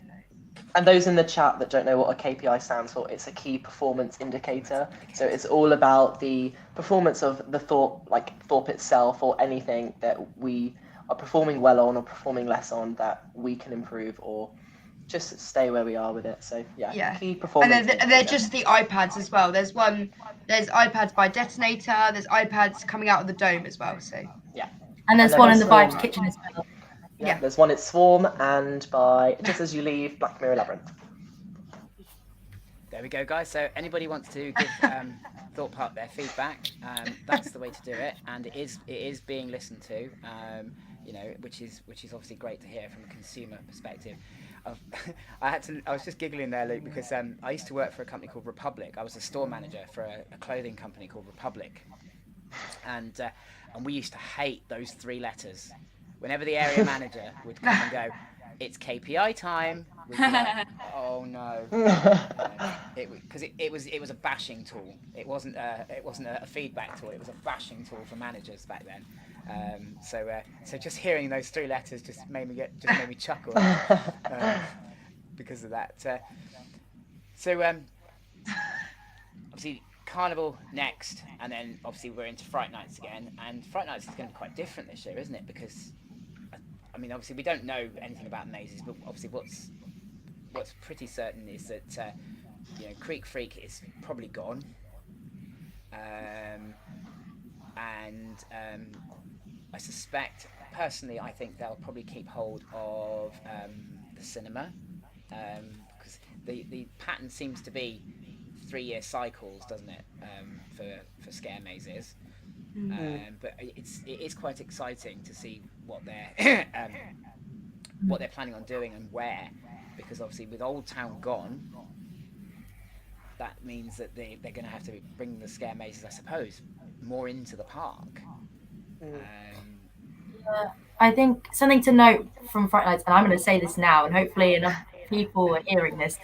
And those in the chat that don't know what a KPI stands for, it's a key performance indicator. So it's all about the performance of the Thorpe itself, or anything that we are performing well on or performing less on that we can improve or just stay where we are with it. So key performance. And they're just the iPads as well. There's iPads by Detonator. There's iPads coming out of the dome as well. So and there's one in the Vibes kitchen as well. Yeah, there's one at Swarm and by just as you leave Black Mirror Labyrinth. There we go, guys. So anybody wants to give Thorpe Park their feedback, that's the way to do it, and it is being listened to. You know, which is obviously great to hear from a consumer perspective. I was just giggling there, Luke, because I used to work for a company called Republic. I was a store manager for a clothing company called Republic, and we used to hate those 3 letters. Whenever the area manager would come and go, it's KPI time, we'd be like, oh no, because it was a bashing tool. It wasn't a feedback tool. It was a bashing tool for managers back then. So just hearing those 3 letters just made me chuckle because of that. So obviously Carnival next, and then obviously we're into Fright Nights again. And Fright Nights is going to be quite different this year, isn't it? Because I mean, obviously we don't know anything about mazes, but obviously what's pretty certain is that Creek Freak is probably gone, and I suspect, personally, I think they'll probably keep hold of the cinema, because the pattern seems to be 3-year cycles, doesn't it, for scare mazes? But it is quite exciting to see what they're planning on doing and where, because obviously with Old Town gone, that means that they're going to have to bring the scare mazes, I suppose, more into the park. I think something to note from Fright Nights, and I'm going to say this now, and hopefully enough people are hearing this.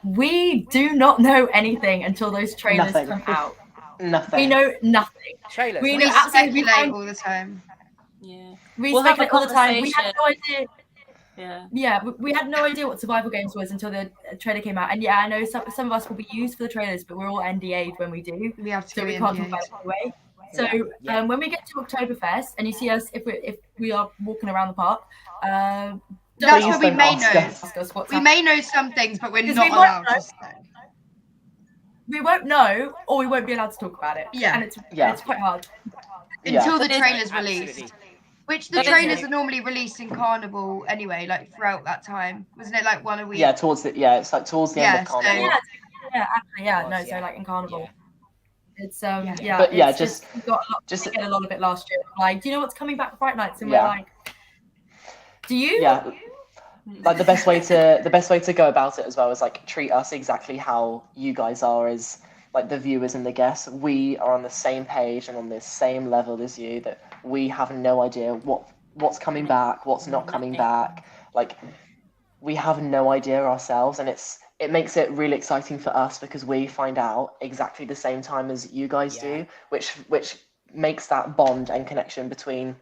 We do not know anything until those trailers come out. Nothing. We know nothing. Trailers. We speculate all the time. Yeah. We We'll have speculate a all the time. We conversation. had no idea. Yeah. We had no idea what survival games was until the trailer came out. And I know some of us will be used for the trailers, but we're all NDA'd when we do. We have to so go we can't talk about it anyway. So when we get to Oktoberfest and you see us, if we are walking around the park, that's what we may know. Ask us what's we may know some things, but we're not we allowed to say. We won't know, or we won't be allowed to talk about it. Yeah. And it's quite hard. Until the trailer's Absolutely. released. Which the trailers are normally released in Carnival anyway, like throughout that time. Wasn't it like one a week? Yeah, it's like towards the end of Carnival. So like in Carnival. Yeah. It's But we got a lot of it last year. Like, do you know what's coming back for Fright Nights? And we're like, do you? Yeah. Like the best way to go about it as well is like treat us exactly how you guys are as like the viewers and the guests. We are on the same page and on the same level as you, that we have no idea what's coming back, what's not coming back. Like we have no idea ourselves, and it makes it really exciting for us because we find out exactly the same time as you guys do, which makes that bond and connection between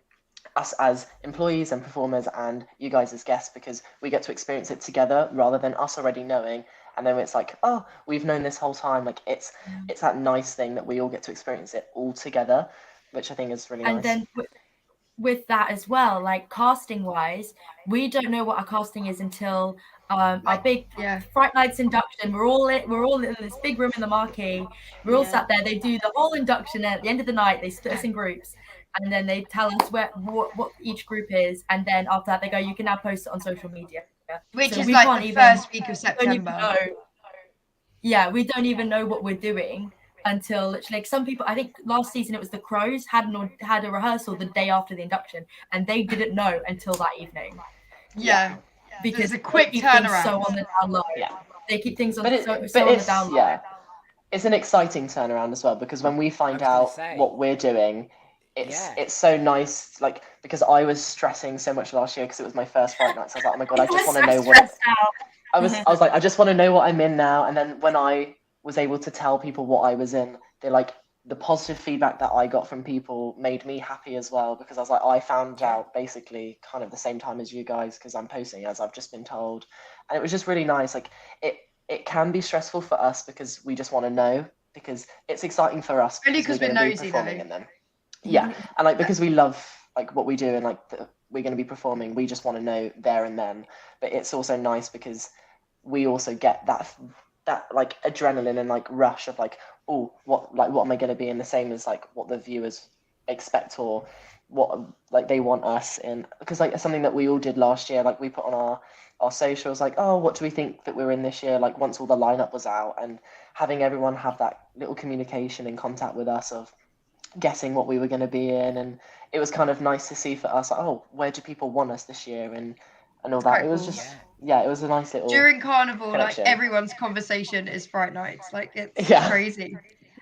us as employees and performers and you guys as guests, because we get to experience it together rather than us already knowing. And then it's like, oh, we've known this whole time. Like it's that nice thing that we all get to experience it all together, which I think is really nice. And then with that as well, like casting wise, we don't know what our casting is until our big Fright Nights induction. We're all in this big room in the marquee. We're all sat there. They do the whole induction, and at the end of the night they split us in groups, and then they tell us what each group is, and then after that they go, you can now post it on social media. Which So is we like can't the even- first week of we don't even September. know. Yeah, we don't even know what we're doing until literally, like, some people, I think last season it was the Crows had a rehearsal the day after the induction, and they didn't know until that evening Yeah. because It's a quick they keep things turnaround. so on the down low. Yeah. They keep things on But so on it's the down low. yeah, it's an exciting turnaround as well, because when we find was gonna out say. what we're doing, Yeah. it's so nice. Like, because I was stressing so much last year because it was my first Fright Nights. I was like, oh my god, I just want to know what Stressed out. I was like, I just want to know what I'm in now. And then when I was able to tell people what I was in, they like the positive feedback that I got from people made me happy as well, because I was like, I found out basically kind of the same time as you guys, because I'm posting as I've just been told, and it was just really nice. Like, it can be stressful for us because we just want to know, because it's exciting for us Only because 'cause we're we're going to be nosy, performing though. in them. Yeah, and like because we love like what we do, and like we're going to be performing, we just want to know there and then. But it's also nice because we also get that like adrenaline and like rush of like, oh, what am I going to be in, the same as like what the viewers expect or what like they want us in, because like something that we all did last year, like we put on our socials, like, oh, what do we think that we're in this year, like once all the lineup was out, and having everyone have that little communication and contact with us of guessing what we were going to be in, and it was kind of nice to see for us, like, oh, where do people want us this year, and all that. quite It was cool. just yeah, it was a nice little During Carnival, connection. like everyone's conversation is Fright Nights. Like it's Yeah. crazy.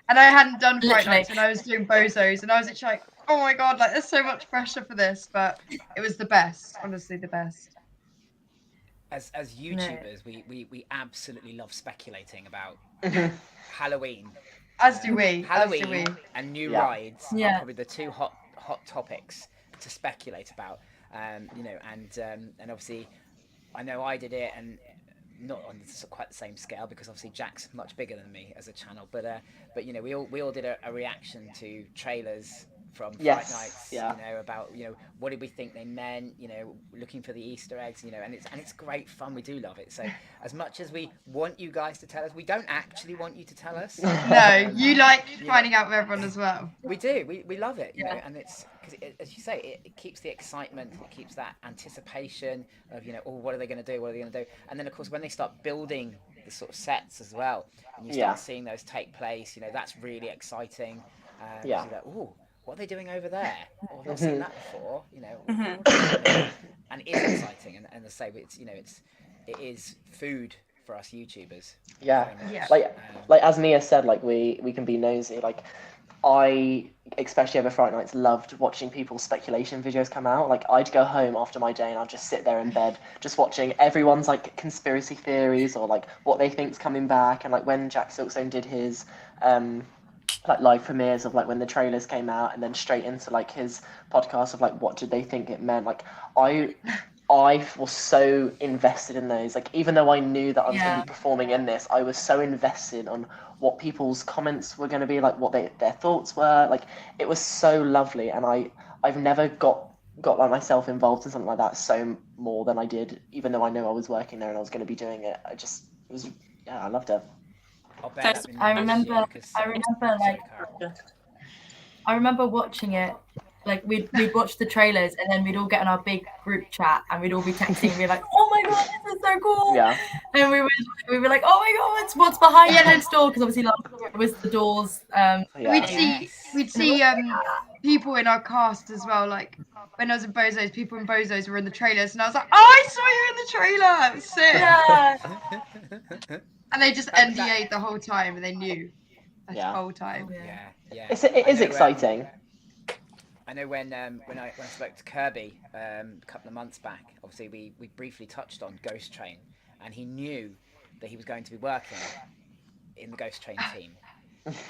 And I hadn't done Fright Literally. Nights, and I was doing Bozos, and I was like, oh my god, like there's so much pressure for this, but it was the best, honestly, the best. As YouTubers, we absolutely love speculating about Mhm. Halloween. As do we. Halloween As do we. and new Yeah. rides are Yeah. probably the two hot topics to speculate about. You know, and obviously, I know I did it, and not on quite the same scale because obviously Jack's much bigger than me as a channel. But you know, we all did a reaction to trailers from Yes, Fright Nights, yeah. you know, about, you know, what did we think they meant, you know, looking for the Easter eggs, you know, and it's great fun. We do love it. So as much as we want you guys to tell us, we don't actually want you to tell us. No, you like you finding know, out with everyone as well. we do. We love it, you Yeah. know, and it's because, as you say, it keeps the excitement, it keeps that anticipation of, you know, oh, what are they going to do? What are they going to do? And then, of course, when they start building the sort of sets as well, and you start Yeah. seeing those take place, you know, that's really exciting. Yeah. You're like, oh, what are they doing over there? Oh, I've not seen that before. You know, Mhm. what are they doing? And it is exciting. And I say, it's, you know, it is food for us YouTubers. Yeah. very much. Yeah. Like as Mia said, like we can be nosy. Like I, especially over Fright Nights, loved watching people's speculation videos come out. Like I'd go home after my day and I'd just sit there in bed just watching everyone's like conspiracy theories or like what they think's coming back. And like when Jack Silkstone did his like live premieres of like when the trailers came out, and then straight into like his podcast of like what did they think it meant. Like I was so invested in those. Like even though I knew that I was going Yeah. to be performing in this, I was so invested on what people's comments were going to be, like what their thoughts were. Like it was so lovely, and I've never got like myself involved in something like that so more than I did, even though I know I was working there and I was going to be doing it. It was I loved it. I'll bear that So with I you this year remember because, like Cara. I remember watching it. Like we'd watch the trailers, and then we'd all get in our big group chat, and we'd all be texting and be like, "Oh my god, this is so cool!" Yeah. And we were like, "Oh my god, what's behind next door?" Because obviously last year it was the doors. Yeah. We'd see people in our cast as well. Like when I was in Bozos, people in Bozos were in the trailers, and I was like, "Oh, I saw you in the trailer! It was sick!" Yeah. And they just NDA'd the whole time, and they knew the Yeah. whole time. Yeah. It I is know, exciting. I know when I spoke to Kirby a couple of months back, obviously we briefly touched on Ghost Train, and he knew that he was going to be working in the Ghost Train team,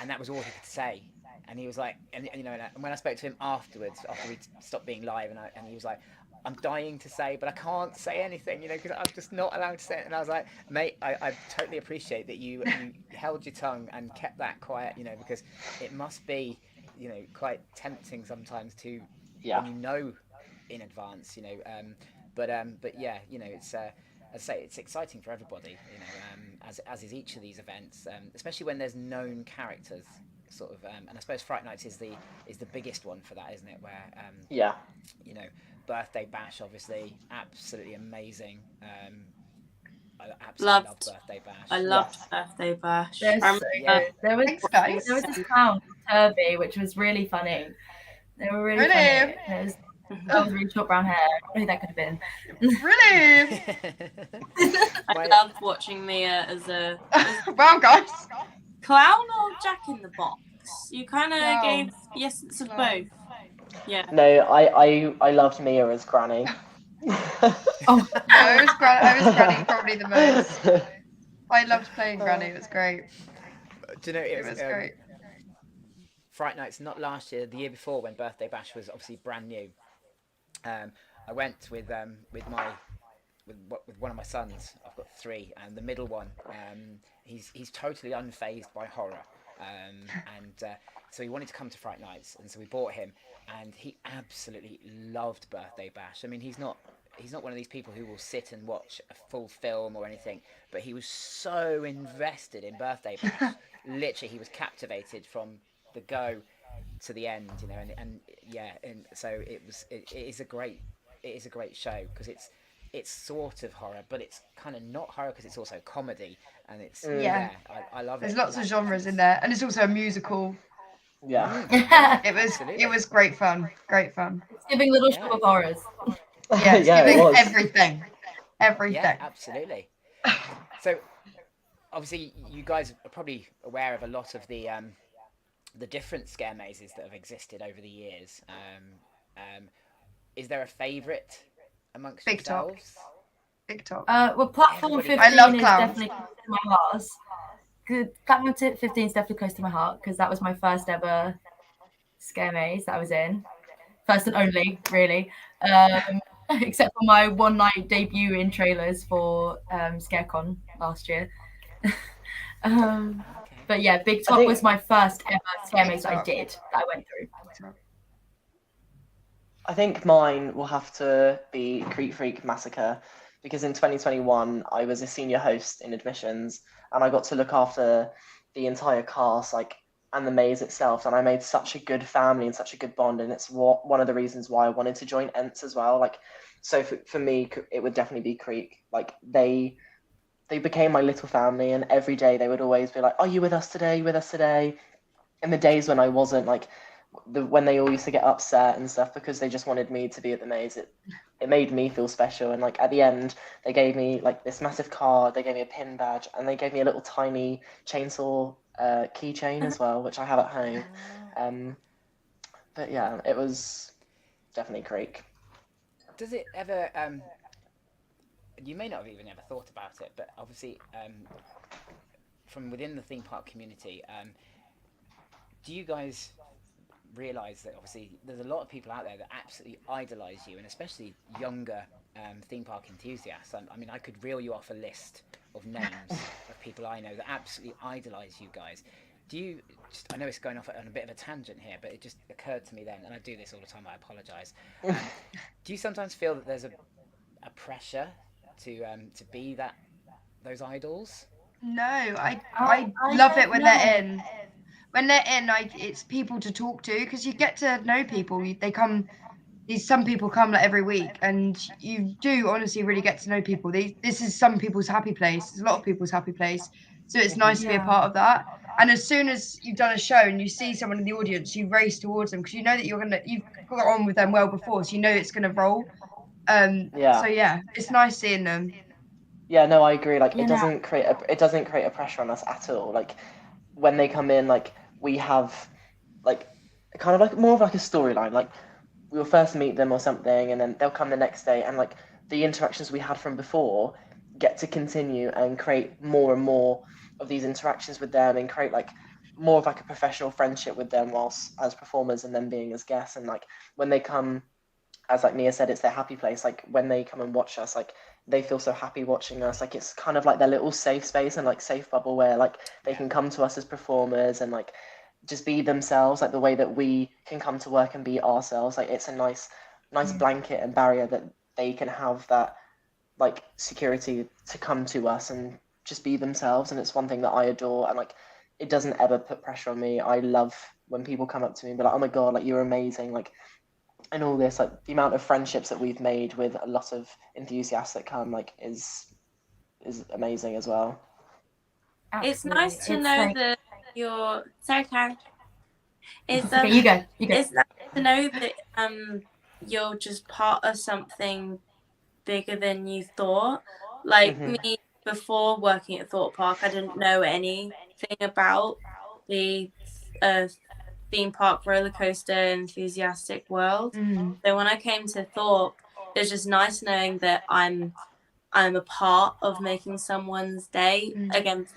and that was all he could say. And he was like, and you know, and when I spoke to him afterwards, after we stopped being live, and he was like, I'm dying to say, but I can't say anything, you know, because I'm just not allowed to say it. And I was like, mate, I totally appreciate that you held your tongue and kept that quiet, you know, because it must be, you know, quite tempting sometimes to, when you know in advance, you know, but yeah, you know, it's as I say, it's exciting for everybody, you know, as is each of these events, especially when there's known characters. sort of, and I suppose Fright Nights is the biggest one for that, isn't it? Where Yeah. you know, birthday bash, obviously, absolutely amazing. I absolutely love birthday bash. I loved birthday bash. They're I so Yeah. good. There was Thanks, guys. this clown, Turvey, which was really funny. They were really Really? funny. That was really short brown hair. I don't know who that could have been. Really? I loved watching Mia as a Wow, guys. clown or Jack in the Box. You kind of Clown. gave the essence of both. Yeah. No, I loved Mia as Granny. Oh, I was Granny probably the most. I loved playing Granny. It was great. Do you know It was great. Fright Nights, not last year, the year before, when Birthday Bash was obviously brand new. I went with one of my sons. I've got 3, and the middle one, he's totally unfazed by horror, so he wanted to come to Fright Nights, and so we bought him, and he absolutely loved Birthday Bash. I mean, he's not one of these people who will sit and watch a full film or anything, but he was so invested in Birthday Bash. Literally, he was captivated from the go to the end, you know, and so it is a great show, because it's sort of horror, but it's kind of not horror because it's also comedy, and it's I love it. There's lots of genres in there, and it's also a musical. Yeah. It was great fun. Great fun. it's giving Little Shop of Horrors. Yeah, it's Yeah, it giving was. everything. Everything. Yeah, absolutely. So, obviously, you guys are probably aware of a lot of the different scare mazes that have existed over the years. Is there a favourite amongst Big Top. yourselves? Big Top. Well, Platform Everybody- 15 I love is clowns. definitely close to my heart. Good. Platform 15 is definitely close to my heart because that was my first ever scare maze that I was in. First and only, really. Except for my one night debut in trailers for ScareCon last year. But yeah, Big Top was my first ever scare maze I did that I went through. I think mine will have to be Creep Freak Massacre, because in 2021 I was a senior host in admissions, and I got to look after the entire cast, and the maze itself, and I made such a good family and such a good bond, and it's one of the reasons why I wanted to join Ents as well. So for me, it would definitely be Creek. They became my little family, and every day they would always be like, "Are you with us today? With us today?" And the days when I wasn't, when they all used to get upset and stuff because they just wanted me to be at the maze, it made me feel special. And at the end, they gave me this massive card, they gave me a pin badge, and they gave me a little tiny chainsaw keychain as well, which I have at home. But yeah, it was definitely Creek. Does it ever? You may not have even ever thought about it, but obviously, from within the theme park community, do you guys realise that obviously there's a lot of people out there that absolutely idolise you, and especially younger theme park enthusiasts? I mean, I could reel you off a list of names of people I know that absolutely idolise you guys. Do you? I know it's going off on a bit of a tangent here, but it just occurred to me then, and I do this all the time. I apologise. Do you sometimes feel that there's a pressure to be those idols? No, I love it when they're in. When they're in, it's people to talk to, because you get to know people. They come. Some people come every week, and you do honestly really get to know people. This is some people's happy place. It's a lot of people's happy place. So it's nice to be a part of that. And as soon as you've done a show and you see someone in the audience, you race towards them because you know that you've got on with them well before, so you know it's gonna roll. So yeah, it's nice seeing them. Yeah, no, I agree. It doesn't create a pressure on us at all. When they come in, we have kind of more of a storyline. We'll first meet them or something, and then they'll come the next day, and the interactions we had from before get to continue and create more and more of these interactions with them, and create more of a professional friendship with them whilst as performers and then being as guests. And when they come, as Nia said, it's their happy place. When they come and watch us, they feel so happy watching us. It's kind of their little safe space and safe bubble where they can come to us as performers and just be themselves, the way that we can come to work and be ourselves. It's a nice blanket and barrier that they can have that security to come to us and just be themselves. And it's one thing that I adore. And it doesn't ever put pressure on me. I love when people come up to me and be like, oh my God, like you're amazing. Like, and all this, like the amount of friendships that we've made with a lot of enthusiasts that come, like is amazing as well. It's nice to know that you're sorry, Cara. It's Okay, you go. It's nice to know that you're just part of something bigger than you thought. Like me, before working at Thorpe Park, I didn't know anything about the theme park roller coaster enthusiastic world. So when I came to Thorpe, it was just nice knowing that I'm a part of making someone's day. Again,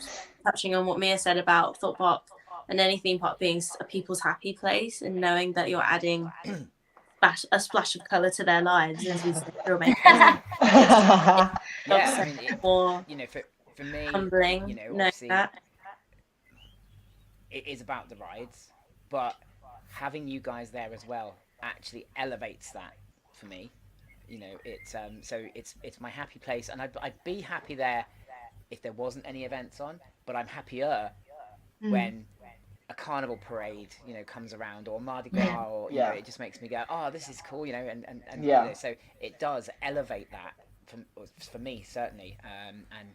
touching on what Mia said about Thorpe Park and any theme park being a people's happy place, and knowing that you're adding a splash of colour to their lives, as we say, ThrillMakers. Yeah, I mean, you know, for me, humbling, you know, obviously, it is about the rides, but having you guys there as well actually elevates that for me. You know, it's so it's my happy place, and I'd be happy there if there wasn't any events on, but I'm happier when a carnival parade, you know, comes around, or Mardi Gras, or you know, it just makes me go, oh, this is cool, you know, and you know, so it does elevate that for me certainly, and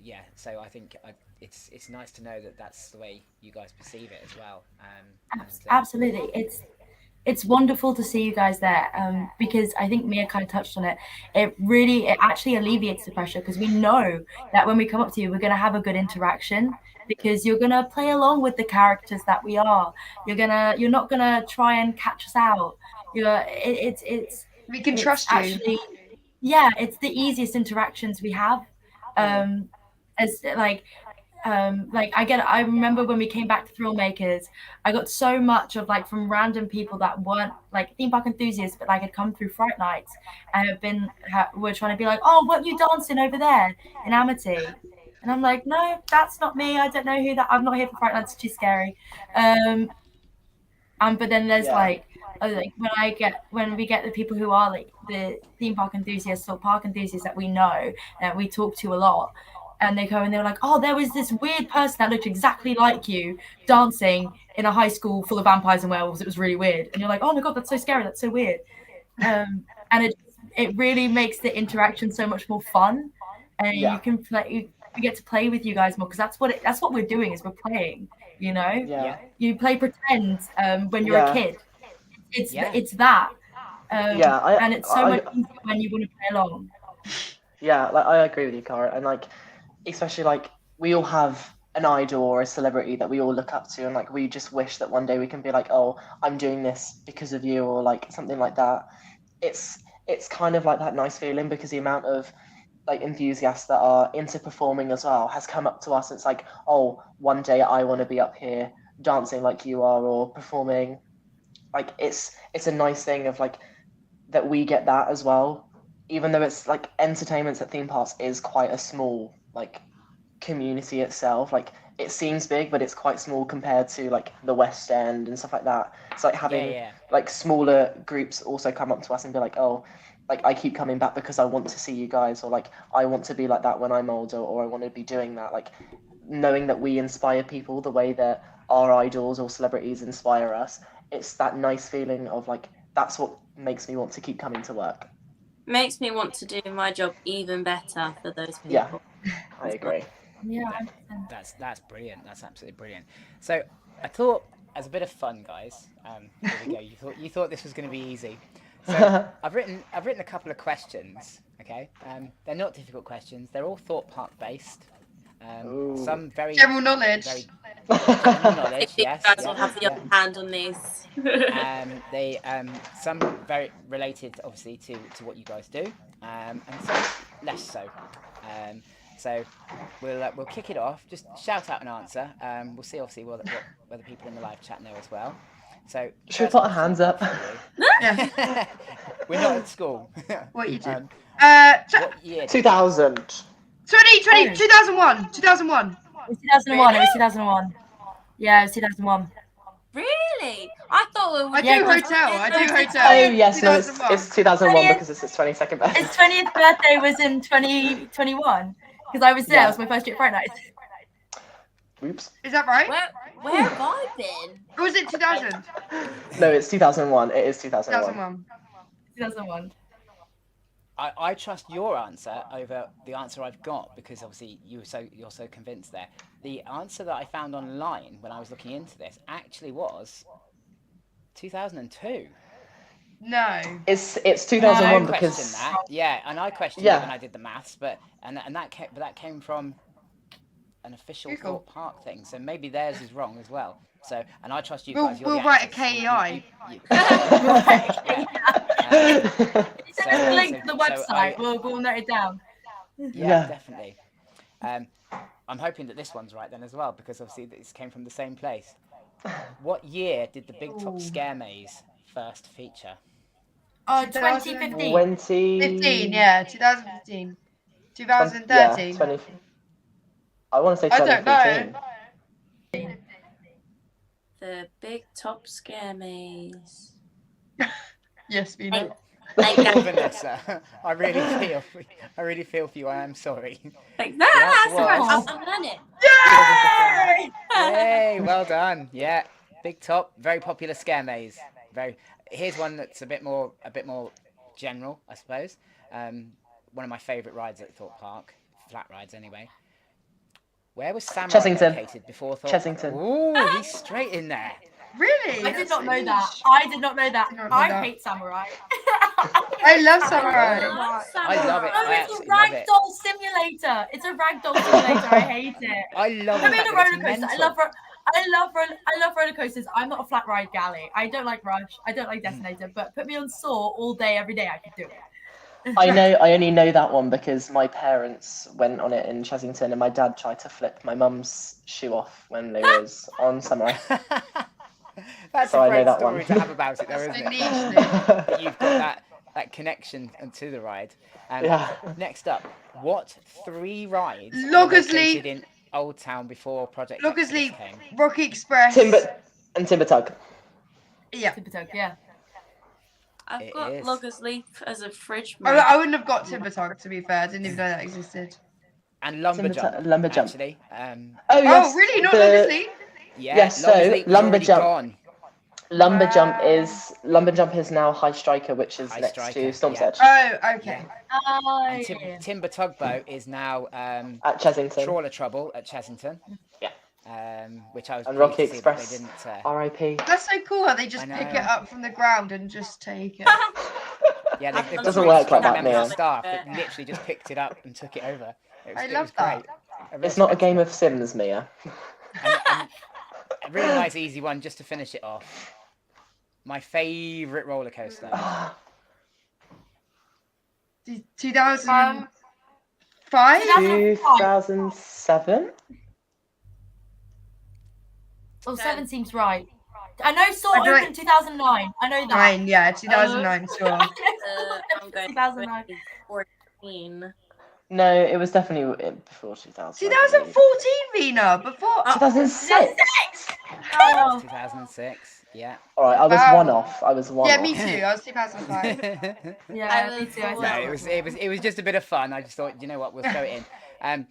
yeah, so I think it's nice to know that that's the way you guys perceive it as well. Absolutely, it's wonderful to see you guys there, because I think Mia kind of touched on it. It actually alleviates the pressure, because we know that when we come up to you, we're going to have a good interaction, because you're going to play along with the characters that we are. You're not going to try and catch us out. We can trust you. Yeah, it's the easiest interactions we have. I remember when we came back to ThrillMakers, I got so much of from random people that weren't theme park enthusiasts, but had come through Fright Nights and were trying to be like, oh, what are you dancing over there in Amity? And I'm like, no, that's not me. I don't know who that. I'm not here for Fright Nights. It's too scary. But then there's when we get the people who are the theme park enthusiasts or park enthusiasts that we know that we talk to a lot. And they go and they're like, oh, there was this weird person that looked exactly like you dancing in a high school full of vampires and werewolves. It was really weird. And you're like, oh my God, that's so scary. That's so weird. And it really makes the interaction so much more fun. And you can play, you get to play with you guys more, because that's what we're doing, is we're playing, you know? Yeah. You play pretend when you're a kid. It's that. And it's so much easier when you want to play along. Yeah, I agree with you, Cara. And especially we all have an idol or a celebrity that we all look up to, and we just wish that one day we can be like, oh, I'm doing this because of you, or something like that. It's kind of that nice feeling, because the amount of enthusiasts that are into performing as well has come up to us. It's oh, one day I want to be up here dancing like you are, or performing. It's a nice thing of that we get that as well, even though it's entertainment at theme parks is quite a small community itself. It seems big, but it's quite small compared to the West End and stuff like that. It's having smaller groups also come up to us and be like, oh, I keep coming back because I want to see you guys, or I want to be like that when I'm older, or I want to be doing that. Knowing that we inspire people the way that our idols or celebrities inspire us, it's that nice feeling of that's what makes me want to keep coming to work. Makes me want to do my job even better for those people. Yeah, I agree. Yeah, that's brilliant. That's absolutely brilliant. So I thought, as a bit of fun, guys, here we go. You thought this was going to be easy. So I've written a couple of questions. Okay, they're not difficult questions. They're all Thorpe Park based. Some very general knowledge. General knowledge. Yes. You guys will have the upper hand on these. They some very related, obviously, to what you guys do, and some less so. So we'll kick it off. Just shout out an answer. We'll see, obviously, whether people in the live chat know as well. So should we put our hands up? Yeah. We're not at school. What you did? What year? 2000. 2020, 2001. 2001. It was 2001. It was 2001. Yeah, it was 2001. Really? I thought I do hotel. Oh yes, no, it's 2001 because it's its 22nd birthday. His 20th birthday was in 2021, because I was there. It was my first year at Fright Nights. Oops. Is that right? Where have I been? Or was it 2000? No, it's 2001. It is 2001. 2001. 2001. I trust your answer over the answer I've got because obviously you're so convinced there. The answer that I found online when I was looking into this actually was 2002. No. It's I 2001 questioned because that. Yeah, and I questioned Yeah. it when I did the maths, but that came from an official Google. Thorpe Park thing, so maybe theirs is wrong as well. So, and I trust you We'll- guys. You're we'll the write a actors. KEI. Send us a link to the website. We'll note it down. Yeah, definitely. I'm hoping that this one's right then as well because obviously this came from the same place. What year did the Big Top Scare Maze first feature? 2015. 15, yeah, 2015. 2013. Yeah, 20. I want to say I don't 2015. know. The Big Top Scare Maze. Yes, we know. Poor Vanessa. I really feel for you. I am sorry. Like, The answer that's right. was- I've done it. Yay! Yay! Well done. Yeah, Big Top, very popular scare maze. Here's one that's a bit more general, I suppose. One of my favourite rides at Thorpe Park, flat rides anyway. Where was Samurai Chessington. located before Thorpe? Chessington. Ooh, he's straight in there. Really? I did That's not so know that. niche. I did not know that. Did not know I that. hate samurai. I love Samurai. I love it. No, I it's a absolutely love it. ragdoll simulator. It's a ragdoll simulator. I hate it. I love Put it. me on a roller coaster. I love roller coasters. I'm not a flat ride galley. I don't like Rush. I don't like Detonator. But put me on Saw all day, every day. I could do it. I only know that one because my parents went on it in Chessington and my dad tried to flip my mum's shoe off when they was on Samurai. That's So a I know great that story one. to have about it, though, That's isn't so it? niche, That you've got that connection to the ride. Yeah. Next up, what 3 rides were Loggers located Leap. in Old Town before Project Loggers Exodus Leap, came? Rocky Express. Timber Tug. Yeah. Tippertug, yeah. I've It got is. Loggers Leap as a fridge. I wouldn't have got Timber Tug, to be fair. I didn't even know that existed. And Lumber Jump, Lumber Jump. actually. Oh, yes. Oh, really? Not Loggers Leap? Yeah, Yes, Loggers so Leap was Lumber already Jump. gone. Lumber Wow. Jump is now High Striker, which is High next Striker, to Storm's yeah. Edge Oh, okay. Oh, And yeah. Timber Tugboat is now at Chessington. Trawler Trouble at Chessington. Yeah. Which I was And pleased Rocky to see that they Express. didn't. R.I.P. That's so cool how they just I pick know. it up from the ground and just take it. Yeah, they've Doesn't got work strong like that, members of Mia. staff that literally just picked it up and took it over. It was, I it love was great. that. I really It's not a respect game it. of Sims, Mia. And a really nice, easy one just to finish it off. My favourite roller coaster. 2005? 2007? Oh, 7 seems right. I know Saw I don't- opened 2009. I know that. 9, yeah, 2009, sure. I'm going 2009. 14. No, it was definitely before 2000. 2014, Vina, before. 2006. Oh, 2006, yeah. All right, I was Wow. one off. I was one Yeah, off. me too. I was 2005. yeah, I me was too. I the No, saw it was just a bit of fun. I just thought, you know what, we'll throw it in.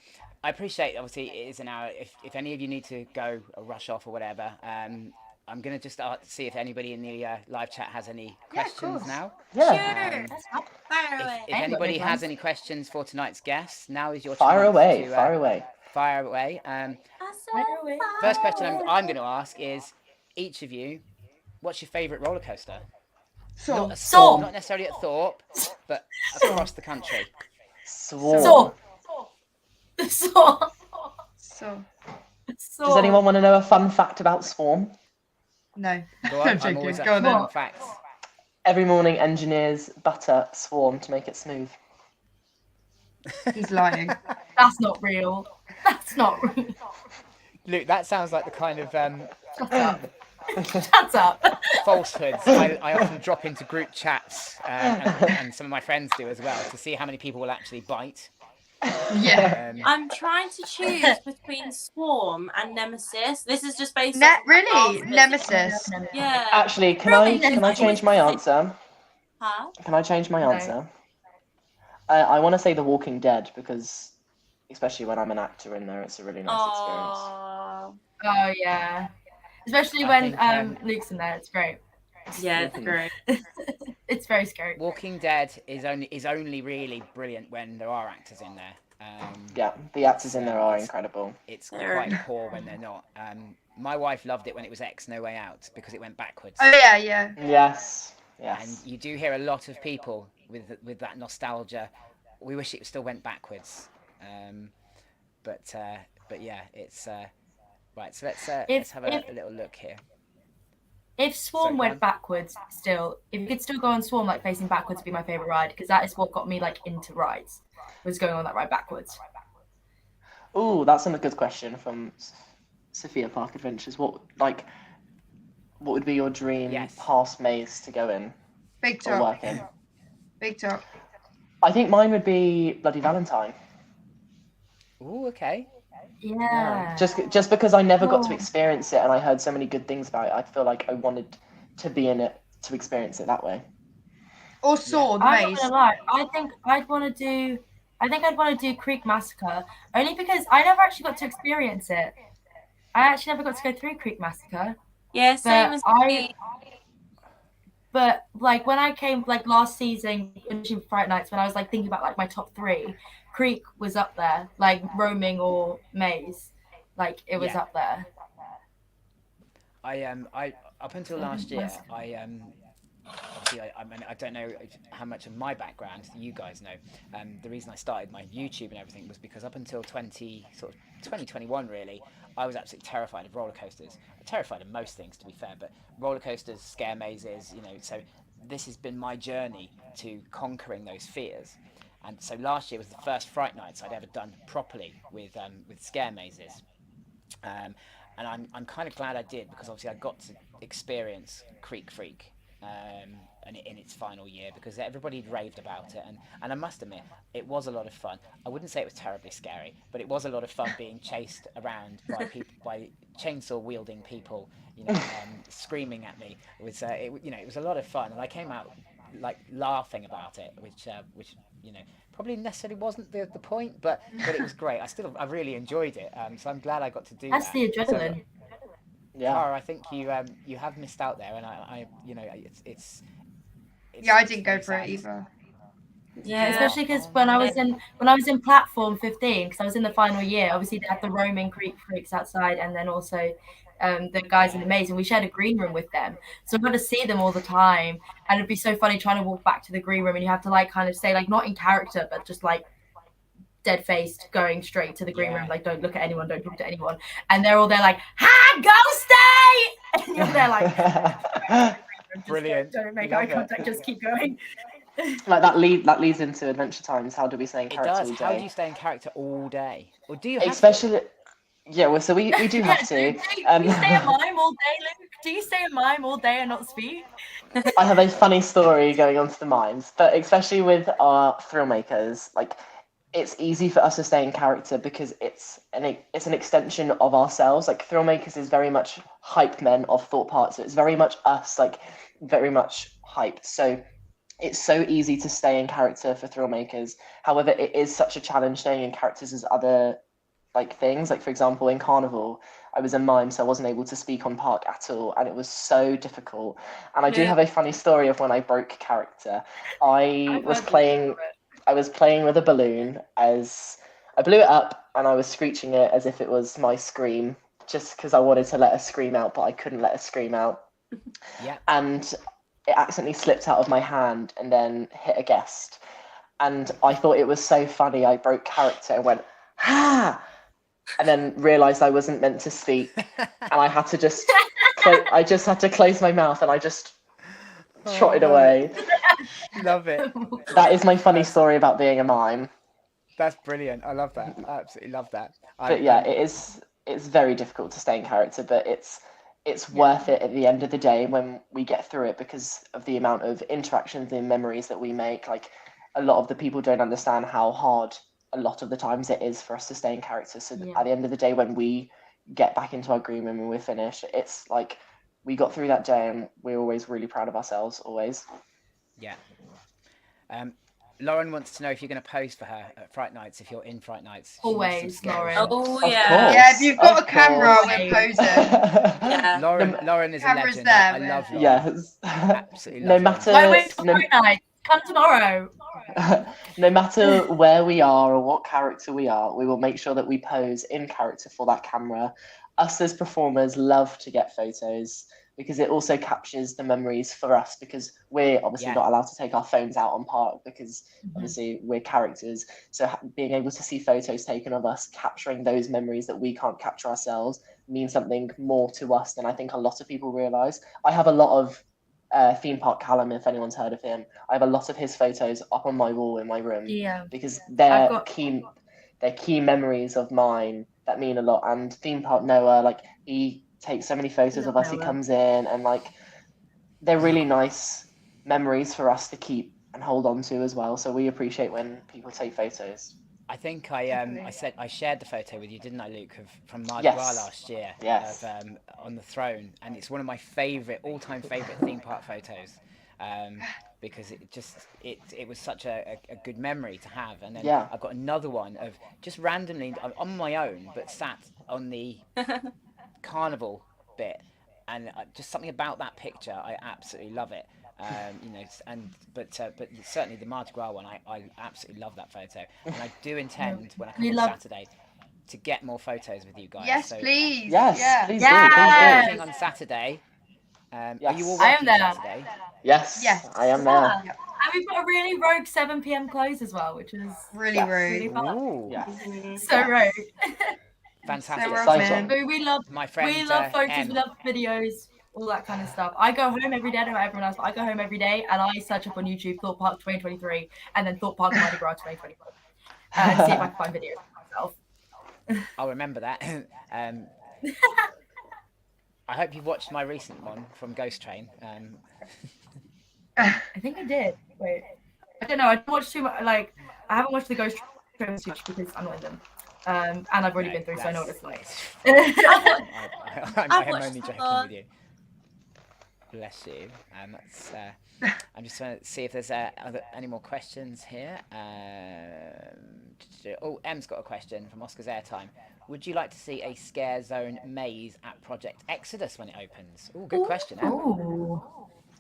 I appreciate, obviously, it is an hour. If any of you need to go or rush off or whatever, I'm going to just see if anybody in the live chat has any Yeah, of questions course. now. Yeah. Sure. That's not Fire If away. I've got anybody no has plans. any questions for tonight's guests, now is your Fire chance away. to Fire away. fire away. First question I'm going to ask is, each of you, what's your favourite roller coaster? So, Not, Saw. not necessarily at Thorpe, but across the country. Swarm. Saw. Saw. so Saw. Does anyone want to know a fun fact about Swarm? no. Go on, I'm I'm joking. always up Go for on learning then. facts. Every morning, engineers butter Swarm to make it smooth. He's lying. That's not real. That's not real. Luke, that sounds like the kind of Shut up. Shut up. falsehoods I often drop into group chats, and some of my friends do as well, to see how many people will actually bite. Yeah. I'm trying to choose between Swarm and Nemesis. This is just based Really? on Nemesis. Yeah. Actually, can I change my answer? Huh? Can I change my No. answer? I want to say The Walking Dead because, especially when I'm an actor in there, it's a really nice experience. Oh. Oh yeah, especially I when think, Luke's in there. It's great. Yeah, it's great. It's very scary. Walking Dead is only really brilliant when there are actors in there. Yeah, the actors in there are incredible. It's They're- quite poor when they're not. My wife loved it when it was X No Way Out because it went backwards. Oh yeah, yeah. Yes, And yes. you do hear a lot of people with that nostalgia. We wish it still went backwards. But yeah, it's right. So let's have a little look here. If Swarm Sorry, go on. went backwards, still, if you could still go on Swarm like facing backwards, would be my favorite ride because that is what got me like into rides. Was going on that ride backwards. Oh, that's a good question from Sophia Park Adventures. What would be your dream Yes. past maze to go in Big or top. work in? Big top. I think mine would be Bloody Valentine. Ooh, okay. Yeah. Just because I never got to Oh. experience it and I heard so many good things about it, I feel like I wanted to be in it to experience it that way. Or Saw the I'm not maze. gonna lie. I think I'd want to do Creek Massacre only because I never actually got to experience it. I actually never got to go through Creek Massacre. Yeah, same But as I- me. But like when I came like last season in Fright Nights, when I was like thinking about like my top 3, Creek was up there, like roaming or maze, like it was Yeah. up there. I up until last year, obviously I mean I don't know how much of my background you guys know. The reason I started my YouTube and everything was because up until 2021 really, I was absolutely terrified of roller coasters. I'm terrified of most things to be fair, but roller coasters, scare mazes, so this has been my journey to conquering those fears. And so last year was the first Fright Nights I'd ever done properly with scare mazes. And I'm kind of glad I did because obviously I got to experience Creek Freak and in its final year because everybody had raved about it, and I must admit it was a lot of fun. I wouldn't say it was terribly scary, but it was a lot of fun being chased around by people by chainsaw wielding people, screaming at me. It was it was a lot of fun, and I came out like laughing about it, which probably necessarily wasn't the point, but it was great. I really enjoyed it. So I'm glad I got to do That's that. the adrenaline. So, Yeah. Cara, I think you have missed out there, and I it's Yeah, I didn't go very for it sad. either. Yeah, Yeah. especially because when I was in platform 15, because I was in the final year, obviously they had the roaming Creek freaks outside, and then also the guys in the maze, and we shared a green room with them, so I got to see them all the time, and it'd be so funny trying to walk back to the green room, and you have to like kind of stay like not in character, but just like dead faced, going straight to the green room, like don't look at anyone, don't talk to anyone, and they're all there like, "Ha, ghosty!" and you're there like, Brilliant. Don't make Love eye it. contact, just keep going. Like that leads into Adventure Times. How do we stay in It character does. all How do day? you stay in character all day? Or do you have to? Especially, yeah. Well, so we do have to. Do you stay a mime all day, Luke? Do you stay a mime all day and not speak? I have a funny story going on to the mimes, but especially with our ThrillMakers, like it's easy for us to stay in character because it's an extension of ourselves. Like ThrillMakers is very much hype men of Thorpe Park, so it's very much us, like very much hyped. So it's so easy to stay in character for ThrillMakers. However, it is such a challenge staying in characters as other like things. Like for example, in Carnival, I was a mime, so I wasn't able to speak on park at all, and it was so difficult. And I do have a funny story of when I broke character. I was playing with a balloon as I blew it up, and I was screeching it as if it was my scream, just because I wanted to let a scream out, but I couldn't let a scream out. Yeah. And it accidentally slipped out of my hand and then hit a guest. And I thought it was so funny. I broke character and went, "Ha!" and then realised I wasn't meant to speak. And I had to just, I just had to close my mouth and I just trotted away. Love it. That is my funny story about being a mime. That's brilliant. I love that. I absolutely love that. But yeah, it's very difficult to stay in character, but it's worth it at the end of the day when we get through it because of the amount of interactions and memories that we make. Like a lot of the people don't understand how hard a lot of the times it is for us to stay in character. So at the end of the day, when we get back into our green room and we're finished, it's like we got through that day and we're always really proud of ourselves, always. Yeah. Lauren wants to know if you're going to pose for her at Fright Nights. If you're in Fright Nights, she needs some Always, scary Lauren. shots. Oh Of yeah. course. Yeah, if you've got Of a camera, course. we're posing. Yeah. Lauren is a Camera's legend. there, I we're- love Lauren. Yes. Absolutely No love matter Why wait for no, Fright Night? Come tomorrow. no matter where we are or what character we are, we will make sure that we pose in character for that camera. Us as performers love to get photos because it also captures the memories for us, because we're obviously Yeah. not allowed to take our phones out on park because obviously we're characters. So being able to see photos taken of us capturing those memories that we can't capture ourselves means something more to us than I think a lot of people realise. I have a lot of theme park Callum, if anyone's heard of him. I have a lot of his photos up on my wall in my room Yeah. because they're got- key memories of mine that mean a lot. And theme park Noah, like, he takes so many photos of us. He Noah. comes in and like they're really nice memories for us to keep and hold on to as well. So we appreciate when people take photos. I think I Definitely. said I shared the photo with you, didn't I, Luke, from Mardi Yes. Gras last year, Yes. of on the throne, and it's one of my all-time favorite theme park photos, because it was such a good memory to have. And then Yeah. I've got another one of just randomly on my own, but sat on the carnival bit, and just something about that picture, I absolutely love it. But certainly the Mardi Gras one, I absolutely love that photo, and I do intend when I come We on love- Saturday to get more photos with you guys. Yes, So please. Yes, Yeah. please Yes. do. Please do. working on Saturday. Are Yes. you all I am working there. Saturday? Yes, Yes. I am there. And we've got a really rogue 7 p.m. close as well, which is Really Yes. really rude. fun. Ooh, Yes. So rogue. fantastic. So Exciting. But we love My friend, we love photos, Em. we love videos, all that kind of stuff. I go home every day, I don't know about everyone else, but I go home every day and I search up on YouTube Thorpe Park 2023 and then Thorpe Park Mardi Gras 2024 and see if I can find videos of myself. I'll remember that. I hope you've watched my recent one from Ghost Train. I think I did. Wait, I don't know. I don't watch too much. Like, I haven't watched the Ghost Train too much because I'm not in them. And I've already been through, so I know what it's like. I am watched only joking the- with you. Bless you. I'm just trying to see if there's any more questions here. Em's got a question from Oscar's Airtime. Would you like to see a scare zone maze at Project Exodus when it opens? Oh, good question, Em. Ooh.